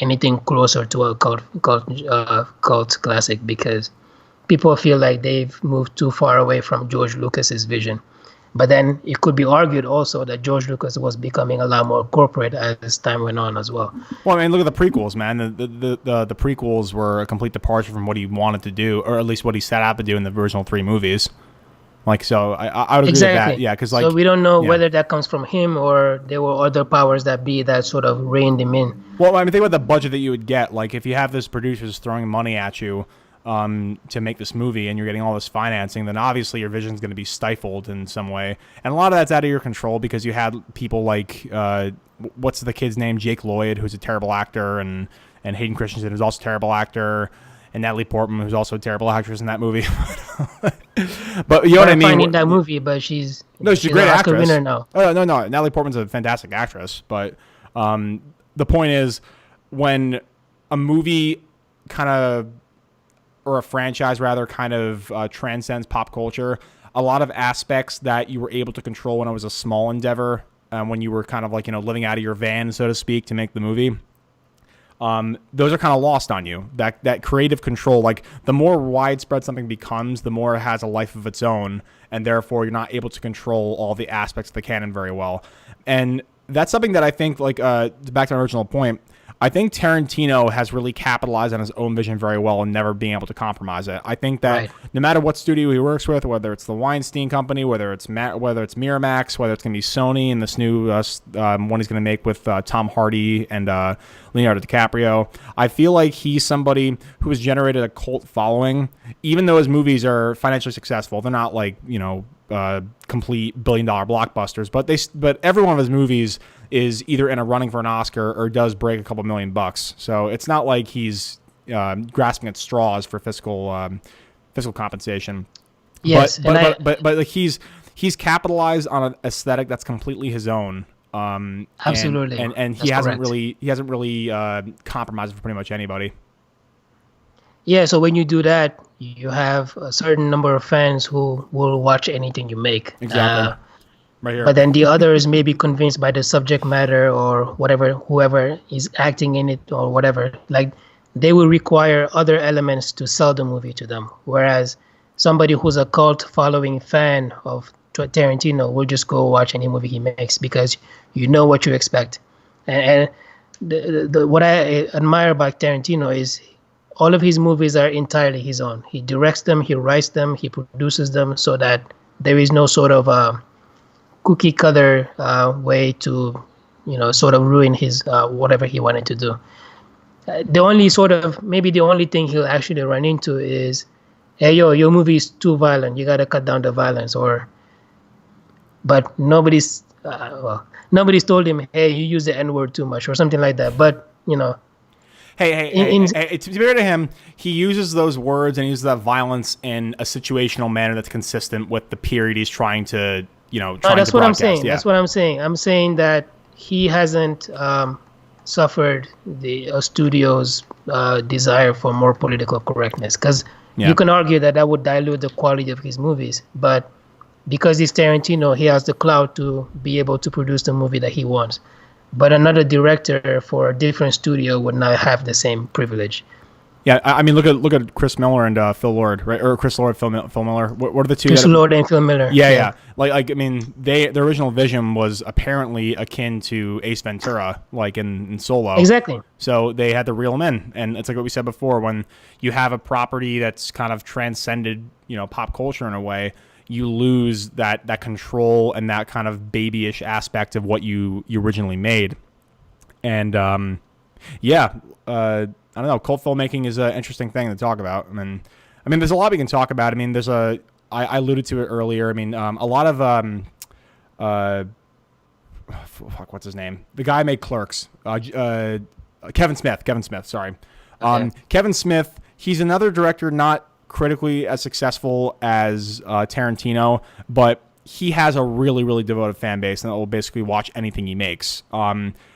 anything closer to a cult classic, because people feel like they've moved too far away from George Lucas's vision. But then it could be argued also that George Lucas was becoming a lot more corporate as time went on as well. Well, I mean, look at the prequels, man. The prequels were a complete departure from what he wanted to do, or at least what he set out to do in the original 3 movies. Like, so I would agree with that. Yeah, because like, so we don't know whether that comes from him or there were other powers that be that sort of reined him in. Well, I mean, think about the budget that you would get. Like, if you have this producers throwing money at you to make this movie, and you're getting all this financing, then obviously your vision is going to be stifled in some way, and a lot of that's out of your control because you had people like what's the kid's name, Jake Lloyd, who's a terrible actor, and Hayden Christensen, who's also a terrible actor. And Natalie Portman, who's also a terrible actress in that movie. But you know what I mean? Finding that movie, but she's a great Oscar actress. winner now. Oh, no. Natalie Portman's a fantastic actress. But the point is, when a movie kind of, or a franchise rather, kind of transcends pop culture, a lot of aspects that you were able to control when it was a small endeavor, when you were kind of like, living out of your van, so to speak, to make the movie, those are kind of lost on you. That creative control, like the more widespread something becomes, the more it has a life of its own, and therefore you're not able to control all the aspects of the canon very well. And that's something that I think, like, back to my original point, I think Tarantino has really capitalized on his own vision very well and never being able to compromise it. I think that no matter what studio he works with, whether it's the Weinstein Company, whether it's Miramax, whether it's going to be Sony and this new one he's going to make with Tom Hardy and Leonardo DiCaprio, I feel like he's somebody who has generated a cult following. Even though his movies are financially successful, they're not like, complete billion-dollar blockbusters, but every one of his movies is either in a running for an Oscar or does break a couple $1,000,000. So it's not like he's grasping at straws for fiscal compensation. Yes, but like he's capitalized on an aesthetic that's completely his own. Absolutely, and he hasn't really compromised for pretty much anybody. Yeah, so when you do that, you have a certain number of fans who will watch anything you make. Exactly. Right here. But then the others may be convinced by the subject matter or whatever, whoever is acting in it or whatever. Like, they will require other elements to sell the movie to them. Whereas somebody who's a cult following fan of Tarantino will just go watch any movie he makes because you know what you expect. And what I admire about Tarantino is all of his movies are entirely his own. He directs them, he writes them, he produces them, so that there is no sort of cookie cutter way to, sort of ruin his whatever he wanted to do. The only thing he'll actually run into is, hey, your movie is too violent. You got to cut down the violence. But nobody's told him, hey, you use the N-word too much or something like that. But, Hey, to be fair to him, he uses those words and he uses that violence in a situational manner that's consistent with the period he's trying to, that's what I'm saying. Yeah. That's what I'm saying. I'm saying that he hasn't suffered the studio's desire for more political correctness, because you can argue that would dilute the quality of his movies. But because he's Tarantino, he has the clout to be able to produce the movie that he wants. But another director for a different studio would not have the same privilege. Yeah, I mean, look at Chris Miller and Phil Lord, right? Or Chris Lord, Phil Miller. What are the two? Chris Lord and Phil Miller. Yeah. Like I mean, their original vision was apparently akin to Ace Ventura, like in Solo. Exactly. So they had to reel him in, and it's like what we said before: when you have a property that's kind of transcended, pop culture in a way, you lose that control and that kind of babyish aspect of what you originally made. And I don't know. Cult filmmaking is an interesting thing to talk about. I mean, there's a lot we can talk about. I mean, I alluded to it earlier. I mean, a lot of what's his name? The guy made Clerks. Kevin Smith. Sorry. Okay. Kevin Smith. He's another director not critically as successful as Tarantino, but he has a really, really devoted fan base, and that will basically watch anything he makes.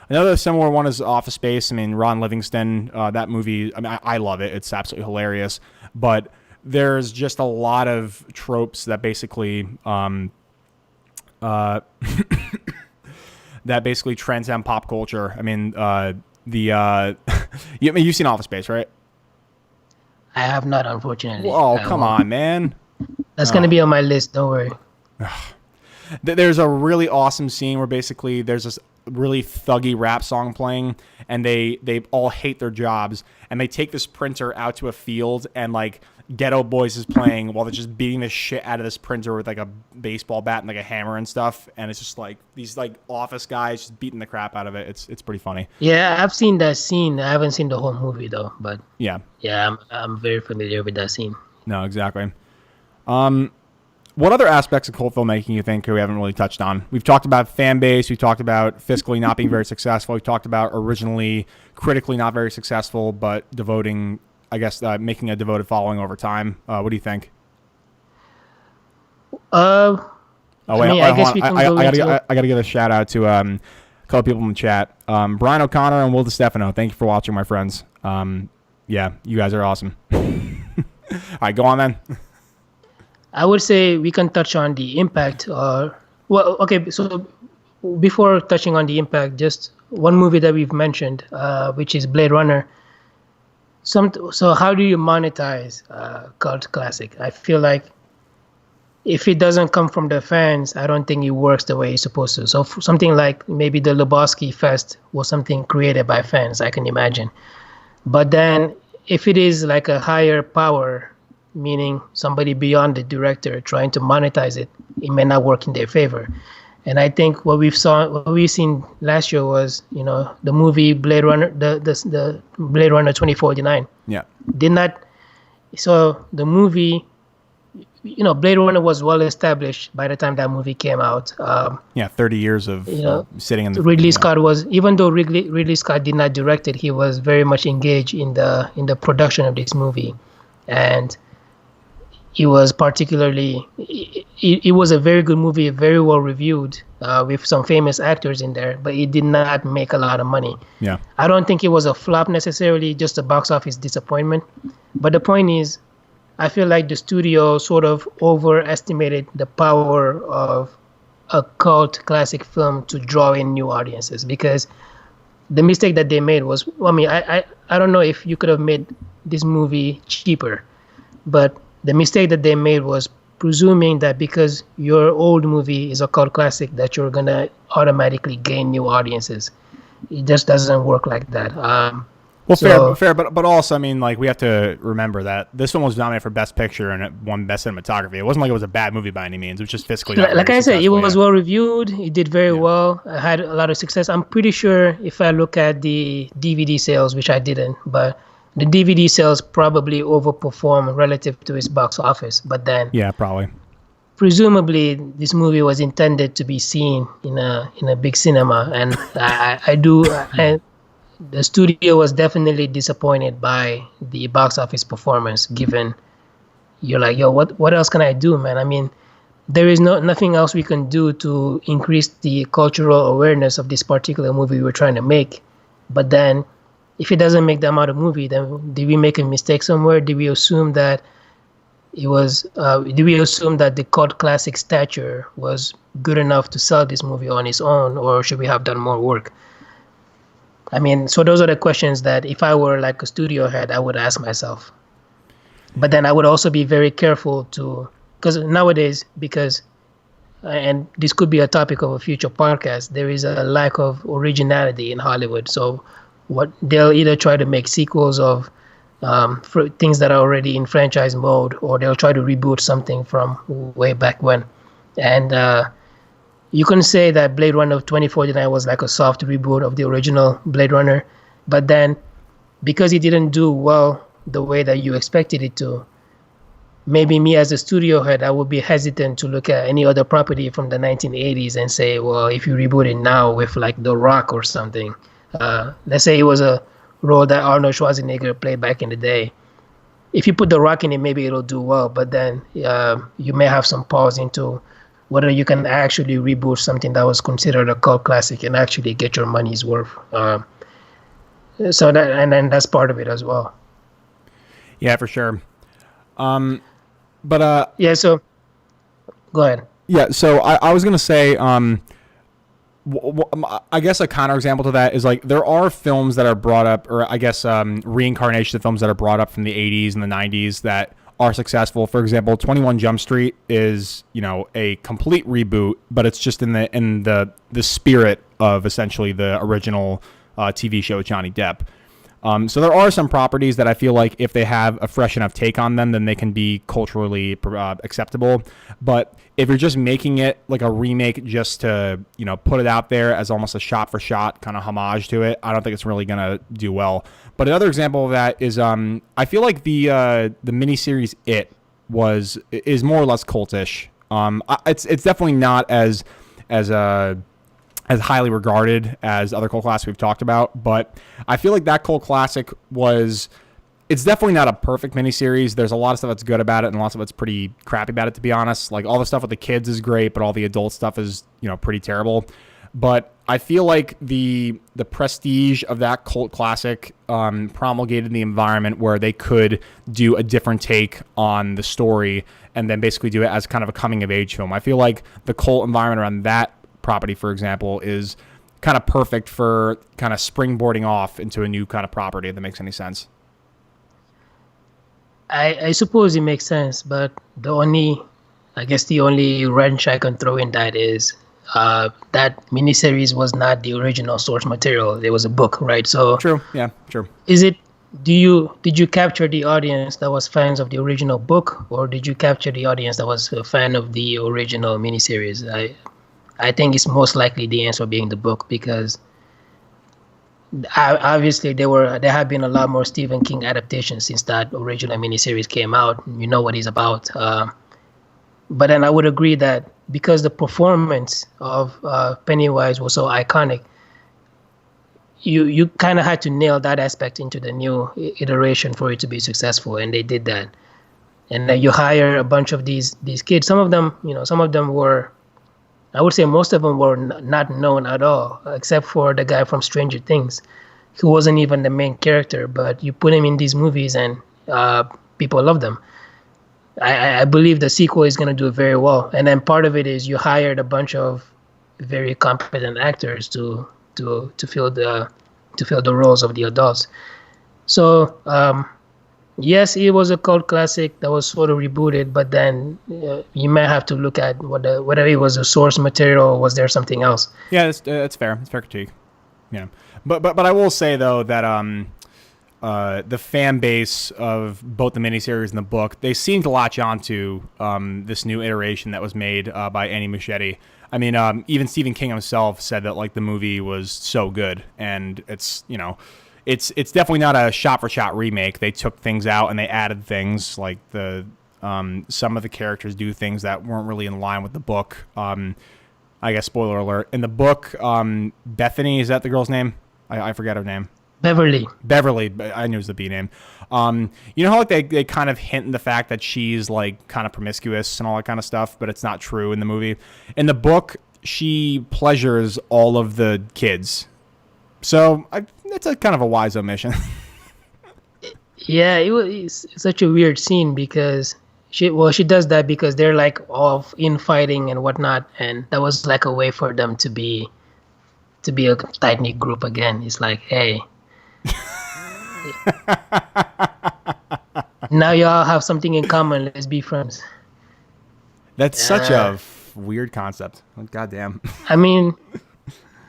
Another similar one is Office Space. I mean, Ron Livingston, that movie, I love it. It's absolutely hilarious. But there's just a lot of tropes that basically that basically transcend pop culture. I mean, you've seen Office Space, right? I have not, unfortunately. Oh, come on, man. That's going to be on my list. Don't worry. There's a really awesome scene where basically there's this really thuggy rap song playing, and they all hate their jobs, and they take this printer out to a field, and like Ghetto Boys is playing while they're just beating the shit out of this printer with like a baseball bat and like a hammer and stuff, and it's just like these like office guys just beating the crap out of it. It's pretty funny. Yeah, I've seen that scene. I haven't seen the whole movie though, but Yeah. I'm very familiar with that scene. No, exactly. What other aspects of cult filmmaking you think we haven't really touched on? We've talked about fan base. We've talked about fiscally not being very successful. We've talked about originally critically not very successful, but devoting, I guess, making a devoted following over time. What do you think? I guess we can go into. I gotta give a shout out to a couple people in the chat. Brian O'Connor and Will DeStefano. Thank you for watching, my friends. Yeah, you guys are awesome. All right, go on then. I would say we can touch on the impact. Okay, so before touching on the impact, just one movie that we've mentioned, which is Blade Runner. So how do you monetize cult classic? I feel like if it doesn't come from the fans, I don't think it works the way it's supposed to. So something like maybe the Lebowski Fest was something created by fans, I can imagine. But then if it is like a higher power, meaning somebody beyond the director trying to monetize it, it may not work in their favor. And I think what we've seen last year was, the movie Blade Runner, the Blade Runner 2049. Yeah. Did not. So the movie, Blade Runner was well established by the time that movie came out. 30 years of sitting in the. Ridley Scott was, even though Ridley Scott did not direct it, he was very much engaged in the production of this movie, and it was particularly, it was a very good movie, very well reviewed, with some famous actors in there, but it did not make a lot of money. Yeah. I don't think it was a flop necessarily, just a box office disappointment. But the point is, I feel like the studio sort of overestimated the power of a cult classic film to draw in new audiences, because the mistake that they made was, I don't know if you could have made this movie cheaper, but the mistake that they made was presuming that because your old movie is a cult classic that you're going to automatically gain new audiences. It just doesn't work like that. Fair, but also, we have to remember that this one was nominated for Best Picture and it won Best Cinematography. It wasn't like it was a bad movie by any means. It was just fiscally not like very I said, it was yeah. well reviewed. It did very well. It had a lot of success. I'm pretty sure if I look at the DVD sales, which I didn't, but the DVD sales probably overperform relative to its box office. But then, yeah, probably. Presumably, this movie was intended to be seen in a big cinema, and the studio was definitely disappointed by the box office performance. Given you're like, yo, what else can I do, man? There is nothing else we can do to increase the cultural awareness of this particular movie we're trying to make. But then, if it doesn't make the amount of movie, then did we make a mistake somewhere? Did we assume that it was? Did we assume that the cult classic stature was good enough to sell this movie on its own, or should we have done more work? So those are the questions that if I were like a studio head, I would ask myself. But then I would also be very careful because nowadays, and this could be a topic of a future podcast, there is a lack of originality in Hollywood. So what they'll either try to make sequels of for things that are already in franchise mode, or they'll try to reboot something from way back when. And you can say that Blade Runner 2049 was like a soft reboot of the original Blade Runner, but then because it didn't do well the way that you expected it to, maybe me as a studio head, I would be hesitant to look at any other property from the 1980s and say, well, if you reboot it now with like The Rock or something, let's say it was a role that Arnold Schwarzenegger played back in the day. If you put The Rock in it, maybe it'll do well, but then you may have some pause into whether you can actually reboot something that was considered a cult classic and actually get your money's worth. So that, and then that's part of it as well. Yeah, for sure. So go ahead. Yeah, so I was gonna say, I guess a counterexample to that is like there are films that are brought up, or I guess reincarnation of films that are brought up from the 80s and the 90s that are successful. For example, 21 Jump Street is, a complete reboot, but it's just in the spirit of essentially the original TV show with Johnny Depp. So there are some properties that I feel like if they have a fresh enough take on them, then they can be culturally acceptable. But if you're just making it like a remake just to, put it out there as almost a shot for shot kind of homage to it, I don't think it's really going to do well. But another example of that is I feel like the miniseries is more or less cultish. It's definitely not as highly regarded as other cult classics we've talked about, but I feel like that cult classic it's definitely not a perfect miniseries. There's a lot of stuff that's good about it, and lots of it's pretty crappy about it, to be honest. Like, all the stuff with the kids is great, but all the adult stuff is, pretty terrible. But I feel like the prestige of that cult classic promulgated the environment where they could do a different take on the story and then basically do it as kind of a coming-of-age film. I feel like the cult environment around that property, for example, is kind of perfect for kind of springboarding off into a new kind of property, if that makes any sense. I suppose it makes sense, but the only wrench I can throw in that is that miniseries was not the original source material. It was a book, right? So true, yeah, true. Did you capture the audience that was fans of the original book, or did you capture the audience that was a fan of the original miniseries? I think it's most likely the answer being the book, because obviously there have been a lot more Stephen King adaptations since that original miniseries came out. You know what he's about. But then I would agree that because the performance of Pennywise was so iconic, you kind of had to nail that aspect into the new iteration for it to be successful, and they did that. And then you hire a bunch of these kids. Some of them were, I would say most of them were not known at all, except for the guy from Stranger Things, who wasn't even the main character, but you put him in these movies and people love them. I believe the sequel is going to do very well. And then part of it is you hired a bunch of very competent actors to fill the roles of the adults. So yes, it was a cult classic that was sort of rebooted, but then you might have to look at whether it was a source material or was there something else. Yeah, it's fair. It's fair critique. Yeah, but I will say though that the fan base of both the miniseries and the book, they seem to latch onto this new iteration that was made by Annie Muschietti. I mean, even Stephen King himself said that like the movie was so good, and it's definitely not a shot-for-shot remake. They took things out and they added things, like some of the characters do things that weren't really in line with the book. I guess spoiler alert. In the book, Bethany, is that the girl's name? I forget her name. Beverly, I knew it was the B name. You know how like they kind of hint in the fact that she's like kind of promiscuous and all that kind of stuff, but it's not true in the movie. In the book, she pleasures all of the kids. So it's a kind of a wise omission. Yeah, it's such a weird scene because she does that because they're like all infighting and whatnot, and that was like a way for them to be a tight knit group again. It's like, hey, now y'all have something in common. Let's be friends. That's such a weird concept. Goddamn. I mean,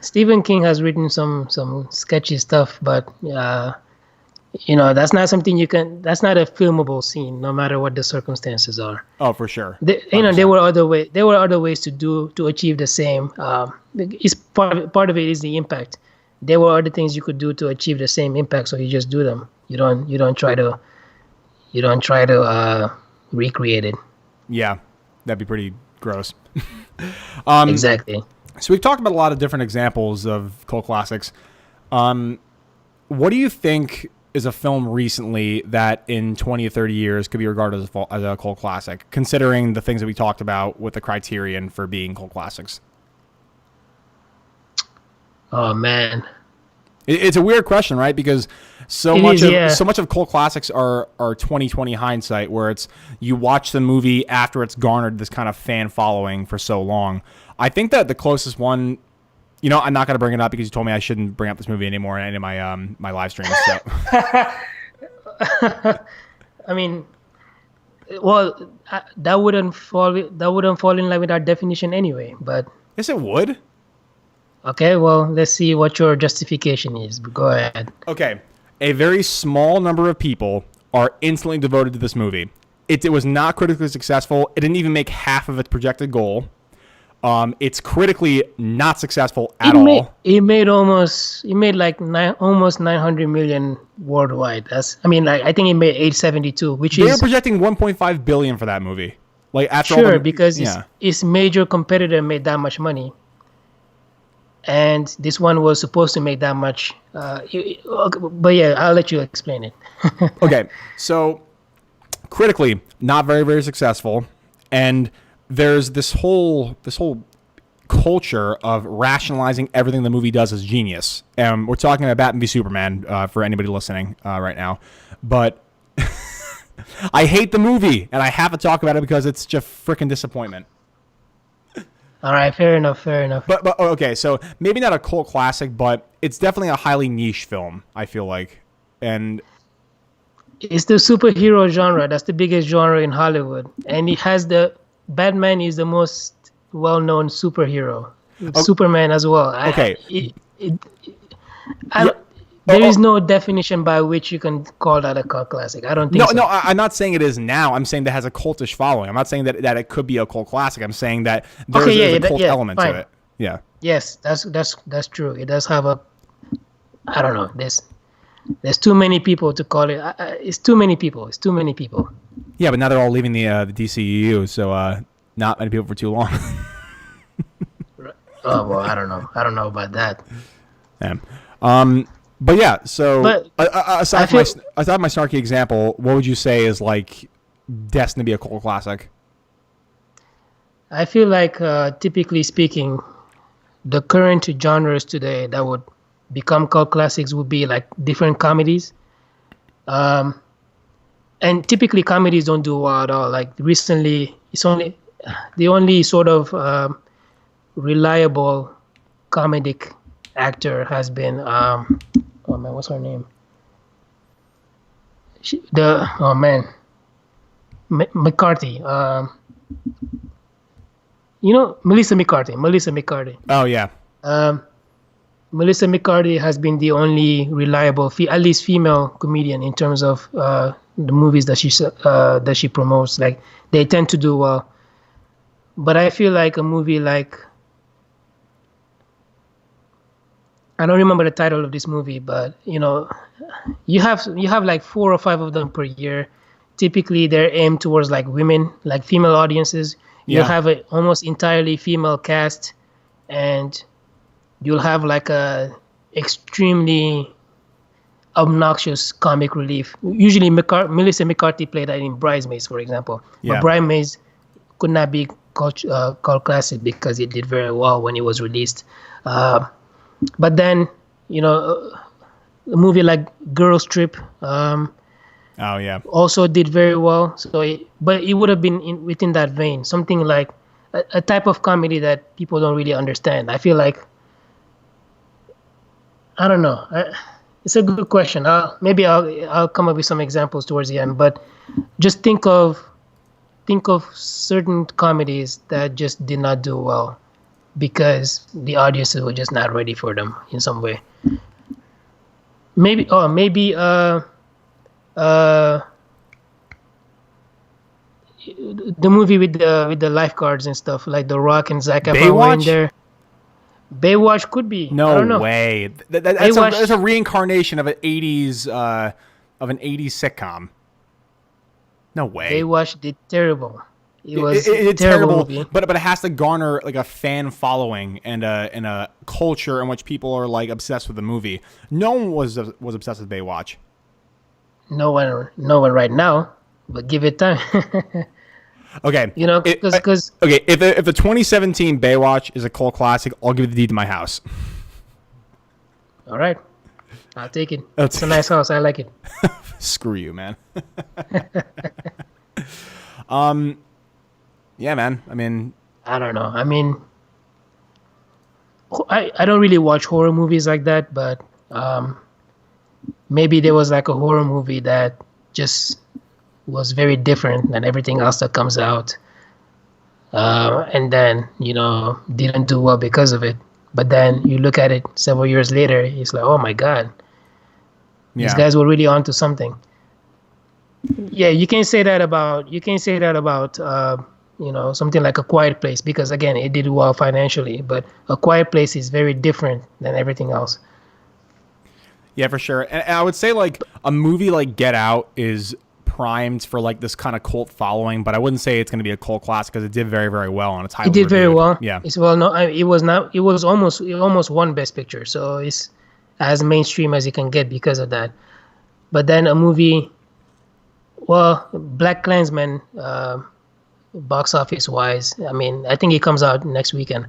Stephen King has written some sketchy stuff, but that's not something that's not a filmable scene, no matter what the circumstances are. Oh, for sure. There were other ways to achieve the same. It's part of it is the impact. There were other things you could do to achieve the same impact, so you just do them. You don't try to recreate it. Yeah, that'd be pretty gross. Exactly. So we've talked about a lot of different examples of cult classics. What do you think is a film recently that in 20 or 30 years could be regarded as a cult classic, considering the things that we talked about with the criterion for being cult classics? Oh, man. It's a weird question, right? Because so much of cult classics are 2020 hindsight, where it's you watch the movie after it's garnered this kind of fan following for so long. I think that the closest one, I'm not going to bring it up because you told me I shouldn't bring up this movie anymore in any of my live streams. So. I mean, Well, that wouldn't fall in line with our definition anyway. But Yes, it would. okay, well, let's see what your justification is. Go ahead. Okay, a very small number of people are instantly devoted to this movie. It was not critically successful. It didn't even make half of its projected goal. It's critically not successful at all. It made like almost 900 million worldwide. I think it made 872, which They were is projecting 1.5 billion for that movie. Like after all sure the because yeah. its major competitor made that much money, and this one was supposed to make that much. Okay, but yeah, I'll let you explain it. Okay, so critically not very successful, and there's this whole culture of rationalizing everything the movie does as genius. And we're talking about Batman v Superman for anybody listening right now, but I hate the movie and I have to talk about it because it's just freaking disappointment. All right, fair enough. But okay, so maybe not a cult classic, but it's definitely a highly niche film, I feel like. And It's the superhero genre. That's the biggest genre in Hollywood, and it has Batman is the most well-known superhero. Superman as well. Okay. I, Yeah. there is no definition by which you can call that a cult classic. I don't think so. No, I'm not saying it is now. I'm saying that it has a cultish following. I'm not saying that it could be a cult classic. I'm saying that there's a cult element fine. to it. Yeah. Yes, that's true. It does have a. I don't know. There's too many people to call it. It's too many people. It's too many people. Yeah, but now they're all leaving the DCEU, so not many people for too long. Oh well, I don't know. I don't know about that. Yeah. But yeah, so But aside from my snarky example, what would you say is like destined to be a cult classic? I feel like, typically speaking, the current genres today that would become cult classics would be like different comedies. And typically comedies don't do well at all. Like recently, the only sort of reliable comedic actor has been oh man, what's her name? McCarthy. Melissa McCarthy. Oh yeah. Melissa McCarthy has been the only reliable, at least female comedian in terms of the movies that she promotes. Like they tend to do well, but I feel like a movie like I don't remember the title of this movie, but you have like 4 or 5 of them per year. Typically, they're aimed towards like women, like female audiences. You'll have an almost entirely female cast, and you'll have like a extremely obnoxious comic relief. Usually, Melissa McCarthy played that in Bridesmaids, for example. Yeah. But Bridesmaids could not be cult classic because it did very well when it was released. But then, a movie like Girls Trip Oh yeah. also did very well. But it would have been within that vein, something like a type of comedy that people don't really understand. I feel like, I don't know. It's a good question. Maybe I'll come up with some examples towards the end. But just think of certain comedies that just did not do well because the audiences were just not ready for them in some way. Maybe the movie with the lifeguards and stuff, like The Rock and Zac Efron were in there. Baywatch could be. I don't know. No way. That's a reincarnation of an 80s sitcom. No way. Baywatch did terrible. It's a terrible movie. but it has to garner like a fan following and a culture in which people are like obsessed with the movie. No one was obsessed with Baywatch. No one right now, but give it time. Okay. Because okay, if the 2017 Baywatch is a cult classic, I'll give the deed to my house. All right, I'll take it. It's a nice house. I like it. Screw you, man. Yeah, man. I mean, I don't know. I mean, I don't really watch horror movies like that, but maybe there was like a horror movie that just was very different than everything else that comes out, and then didn't do well because of it. But then you look at it several years later, it's like, oh my God, these Yeah. guys were really onto something. Yeah, you can say that about something like A Quiet Place, because again, it did well financially, but A Quiet Place is very different than everything else. Yeah, for sure. And I would say like a movie like Get Out is primed for like this kind of cult following, but I wouldn't say it's going to be a cult classic because it did very, very well and it's highly It did very reviewed. well. Yeah. It's well known. It was not. It almost won Best Picture, so it's as mainstream as you can get because of that. But then a movie, well, Black Klansman, box office wise, I mean, I think it comes out next weekend.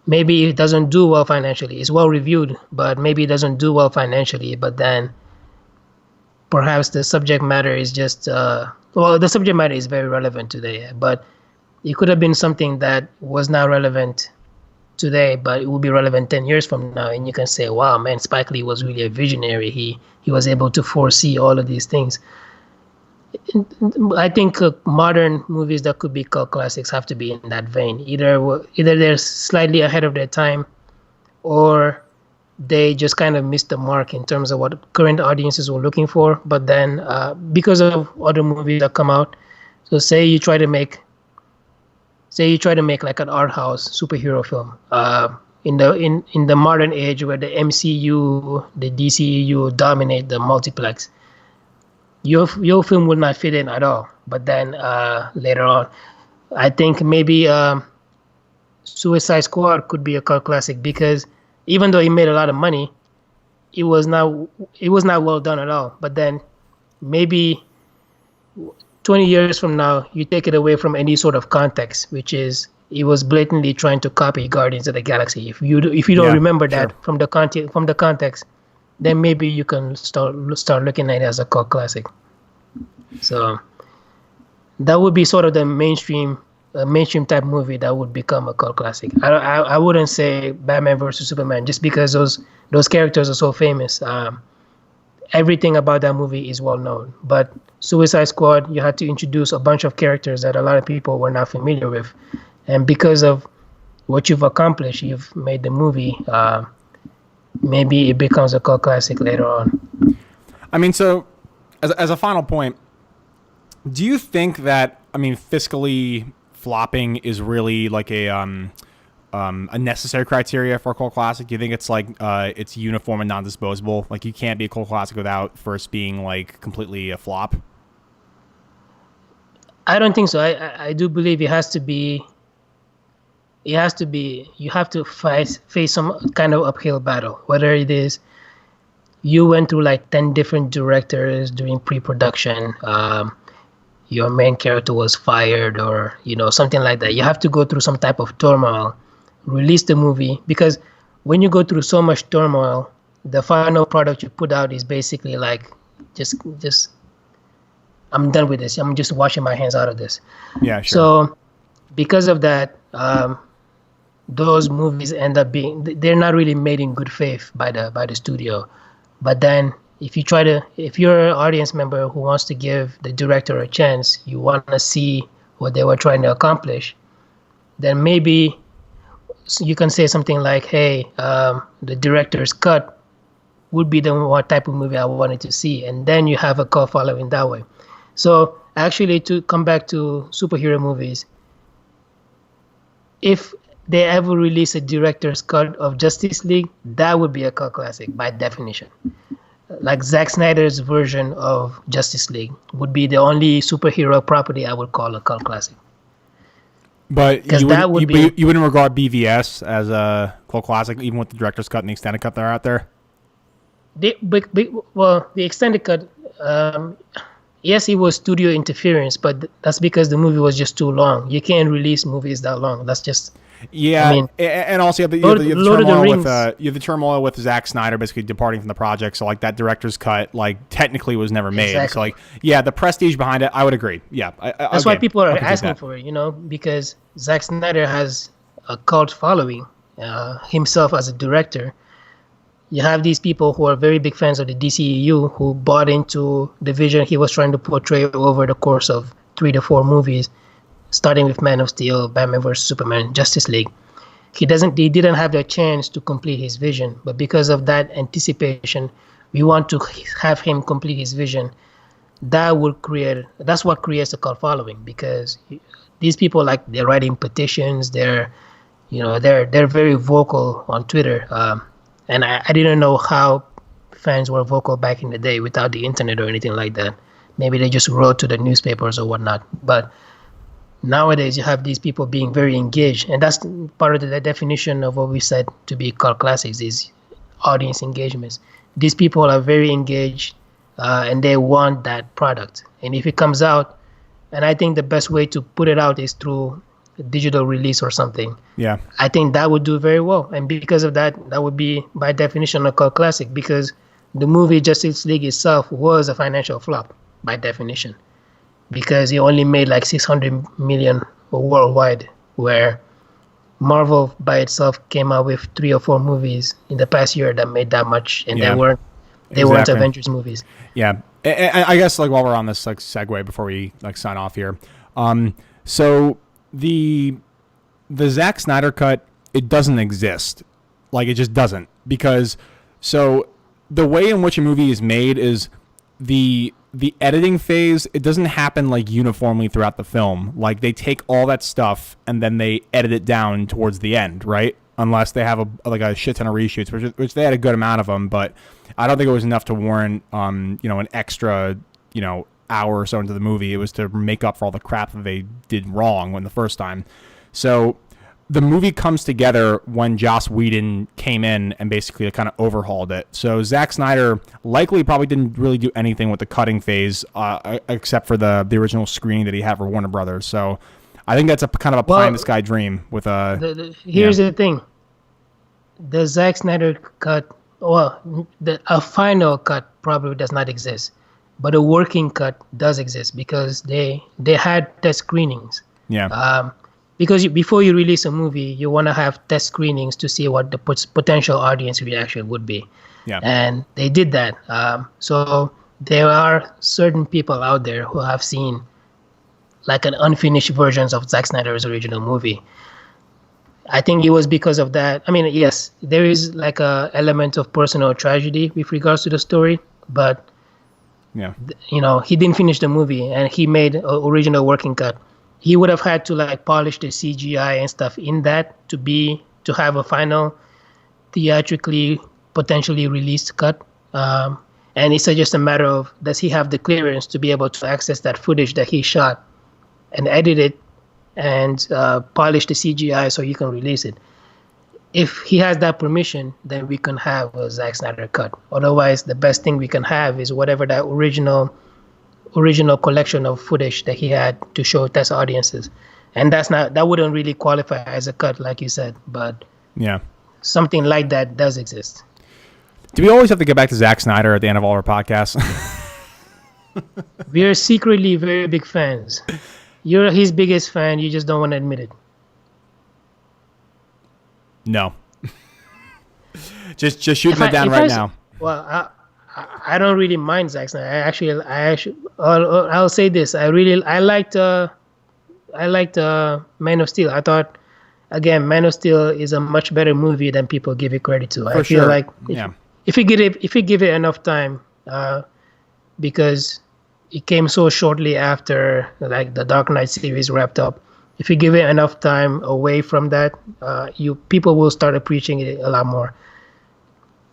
Maybe it doesn't do well financially. It's well reviewed, but maybe it doesn't do well financially. But then perhaps the subject matter is just the subject matter is very relevant today, but it could have been something that was not relevant today, but it will be relevant 10 years from now, and you can say, wow, man, Spike Lee was really a visionary. He was able to foresee all of these things. I think modern movies that could be called classics have to be in that vein. Either they're slightly ahead of their time, or they just kind of missed the mark in terms of what current audiences were looking for. But then, because of other movies that come out, so say you try to make like an art house superhero film, in the modern age where the MCU, the DCEU dominate the multiplex, your film would not fit in at all. But then later on, I think maybe Suicide Squad could be a cult classic, because even though it made a lot of money, it was not well done at all. But then maybe 20 years from now, you take it away from any sort of context, which is it was blatantly trying to copy Guardians of the Galaxy. If you don't remember that from the context, then maybe you can start looking at it as a cult classic. So that would be sort of the mainstream type movie that would become a cult classic. I wouldn't say Batman versus Superman, just because those characters are so famous. Everything about that movie is well known. But Suicide Squad, you had to introduce a bunch of characters that a lot of people were not familiar with, and because of what you've accomplished, you've made the movie. Maybe it becomes a cult classic later on. I mean, so as a final point, do you think that, I mean, fiscally flopping is really like a necessary criteria for a cult classic? Do you think it's like it's uniform and non-disposable? Like you can't be a cult classic without first being like completely a flop? I don't think so. I do believe it has to be. You have to face some kind of uphill battle, whether it is you went through like 10 different directors during pre-production, your main character was fired, or something like that. You have to go through some type of turmoil, release the movie, because when you go through so much turmoil, the final product you put out is basically like just I'm done with this. I'm just washing my hands out of this. Yeah, sure. So because of that, those movies end up they're not really made in good faith by the studio. But then if you're an audience member who wants to give the director a chance, you want to see what they were trying to accomplish, then maybe you can say something like, hey, the director's cut would be the what type of movie I wanted to see. And then you have a cult following that way. So actually, to come back to superhero movies, if they ever release a director's cut of Justice League, that would be a cult classic by definition. Like Zack Snyder's version of Justice League would be the only superhero property I would call a cult classic. But you wouldn't regard BVS as a cult classic, even with the director's cut and the extended cut that are out there? The extended cut, yes, it was studio interference, but that's because the movie was just too long. You can't release movies that long. That's just... Yeah, I mean, and also you have the turmoil with Zack Snyder basically departing from the project. So like that director's cut, like technically was never made. Exactly. So like, yeah, the prestige behind it, I would agree. Yeah, that's why people are asking for it, because Zack Snyder has a cult following himself as a director. you have these people who are very big fans of the DCEU who bought into the vision he was trying to portray over the course of 3 to 4 movies, starting with Man of Steel, Batman vs Superman, Justice League. He didn't have the chance to complete his vision, but because of that anticipation, we want to have him complete his vision. That's what creates a cult following, because these people, like, they're writing petitions, they're very vocal on Twitter, and I didn't know how fans were vocal back in the day without the internet or anything like that. Maybe they just wrote to the newspapers or whatnot, but nowadays you have these people being very engaged, and that's part of the definition of what we said to be cult classics is audience engagements. These people are very engaged, and they want that product, and if it comes out, and I think the best way to put it out is through a digital release or something. Yeah, I think that would do very well, and because of that would be by definition a cult classic, because the movie Justice League itself was a financial flop by definition, because it only made like 600 million worldwide, where Marvel by itself came out with 3 or 4 movies in the past year that made that much, and they weren't Avengers movies. Yeah, and I guess, like, while we're on this, like, segue before we, like, sign off here, so the Zack Snyder cut, it doesn't exist, like, it just doesn't, because so the way in which a movie is made is the editing phase, it doesn't happen like uniformly throughout the film. Like, they take all that stuff and then they edit it down towards the end, right? Unless they have a shit ton of reshoots, which they had a good amount of them, but I don't think it was enough to warrant an extra hour or so into the movie. It was to make up for all the crap that they did wrong when the first time. So the movie comes together when Joss Whedon came in and basically kind of overhauled it. So Zack Snyder likely probably didn't really do anything with the cutting phase, except for the original screening that he had for Warner Brothers. So I think that's a kind of a pie in the sky dream with here's the thing. The Zack Snyder cut, a final cut probably does not exist, but a working cut does exist, because they had test screenings. Yeah. Because before you release a movie, you want to have test screenings to see what the potential audience reaction would be. Yeah. And they did that. So there are certain people out there who have seen like an unfinished versions of Zack Snyder's original movie. I think it was because of that. I mean, yes, there is like a element of personal tragedy with regards to the story, but yeah, he didn't finish the movie and he made an original working cut. He would have had to like polish the CGI and stuff in that to have a final theatrically potentially released cut. And it's just a matter of, does he have the clearance to be able to access that footage that he shot and edit it and polish the CGI so you can release it? If he has that permission, then we can have a Zack Snyder cut. Otherwise, the best thing we can have is whatever that original collection of footage that he had to show test audiences. And that wouldn't really qualify as a cut, like you said, but yeah, something like that does exist. Do we always have to get back to Zack Snyder at the end of all our podcasts? We are secretly very big fans. You're his biggest fan. You just don't want to admit it. No. just shooting it down right now. Well, I don't really mind Zack Snyder. I'll say this. I liked Man of Steel. I thought, again, Man of Steel is a much better movie than people give it credit to. I feel like if you give it enough time, because it came so shortly after like the Dark Knight series wrapped up. If you give it enough time away from that, people will start appreciating it a lot more.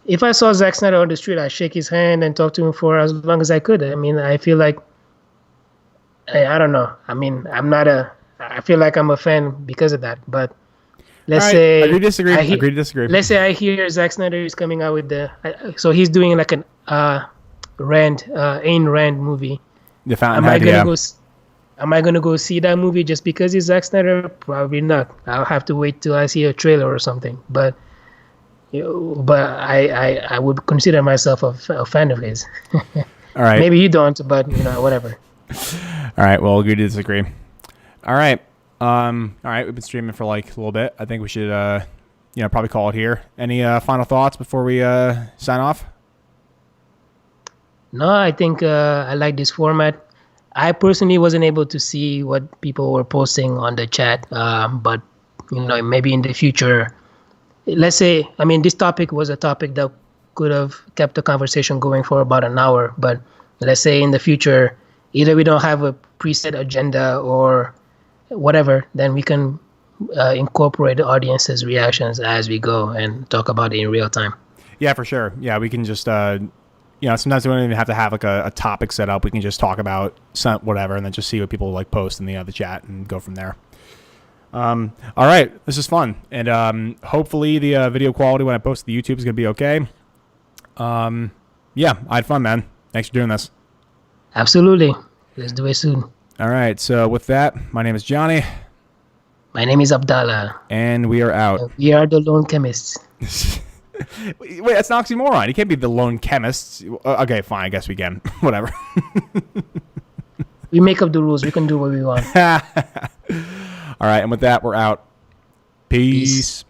If I saw Zack Snyder on the street, I'd shake his hand and talk to him for as long as I could. I mean, I feel like, I don't know. I mean, I feel like I'm a fan because of that. But let's say agree to disagree. Let's say I hear Zack Snyder is coming out with so he's doing like an Ayn Rand movie. The Fountainhead. Am I gonna go see that movie just because he's Zack Snyder? Probably not. I'll have to wait till I see a trailer or something. But I would consider myself a fan of his. All right. Maybe you don't, but whatever. All right. Well, agree to disagree. All right. All right. We've been streaming for like a little bit. I think we should probably call it here. Any final thoughts before we sign off? No, I think I like this format. I personally wasn't able to see what people were posting on the chat, but maybe in the future, let's say, I mean, this topic was a topic that could have kept the conversation going for about an hour, but let's say in the future, either we don't have a preset agenda or whatever, then we can incorporate the audience's reactions as we go and talk about it in real time. Yeah, for sure. Yeah, we can just, sometimes we don't even have to have like a topic set up. We can just talk about whatever and then just see what people like post in the chat and go from there. All right, this is fun. And hopefully the video quality when I post to the YouTube is going to be okay. Yeah, I had fun, man. Thanks for doing this. Absolutely. Let's do it soon. All right, so with that, my name is Johnny. My name is Abdallah. And we are out. We are the lone chemists. Wait, that's an oxymoron. You can't be the lone chemists. Okay, fine. I guess we can. Whatever. We make up the rules. We can do what we want. All right, and with that, we're out. Peace.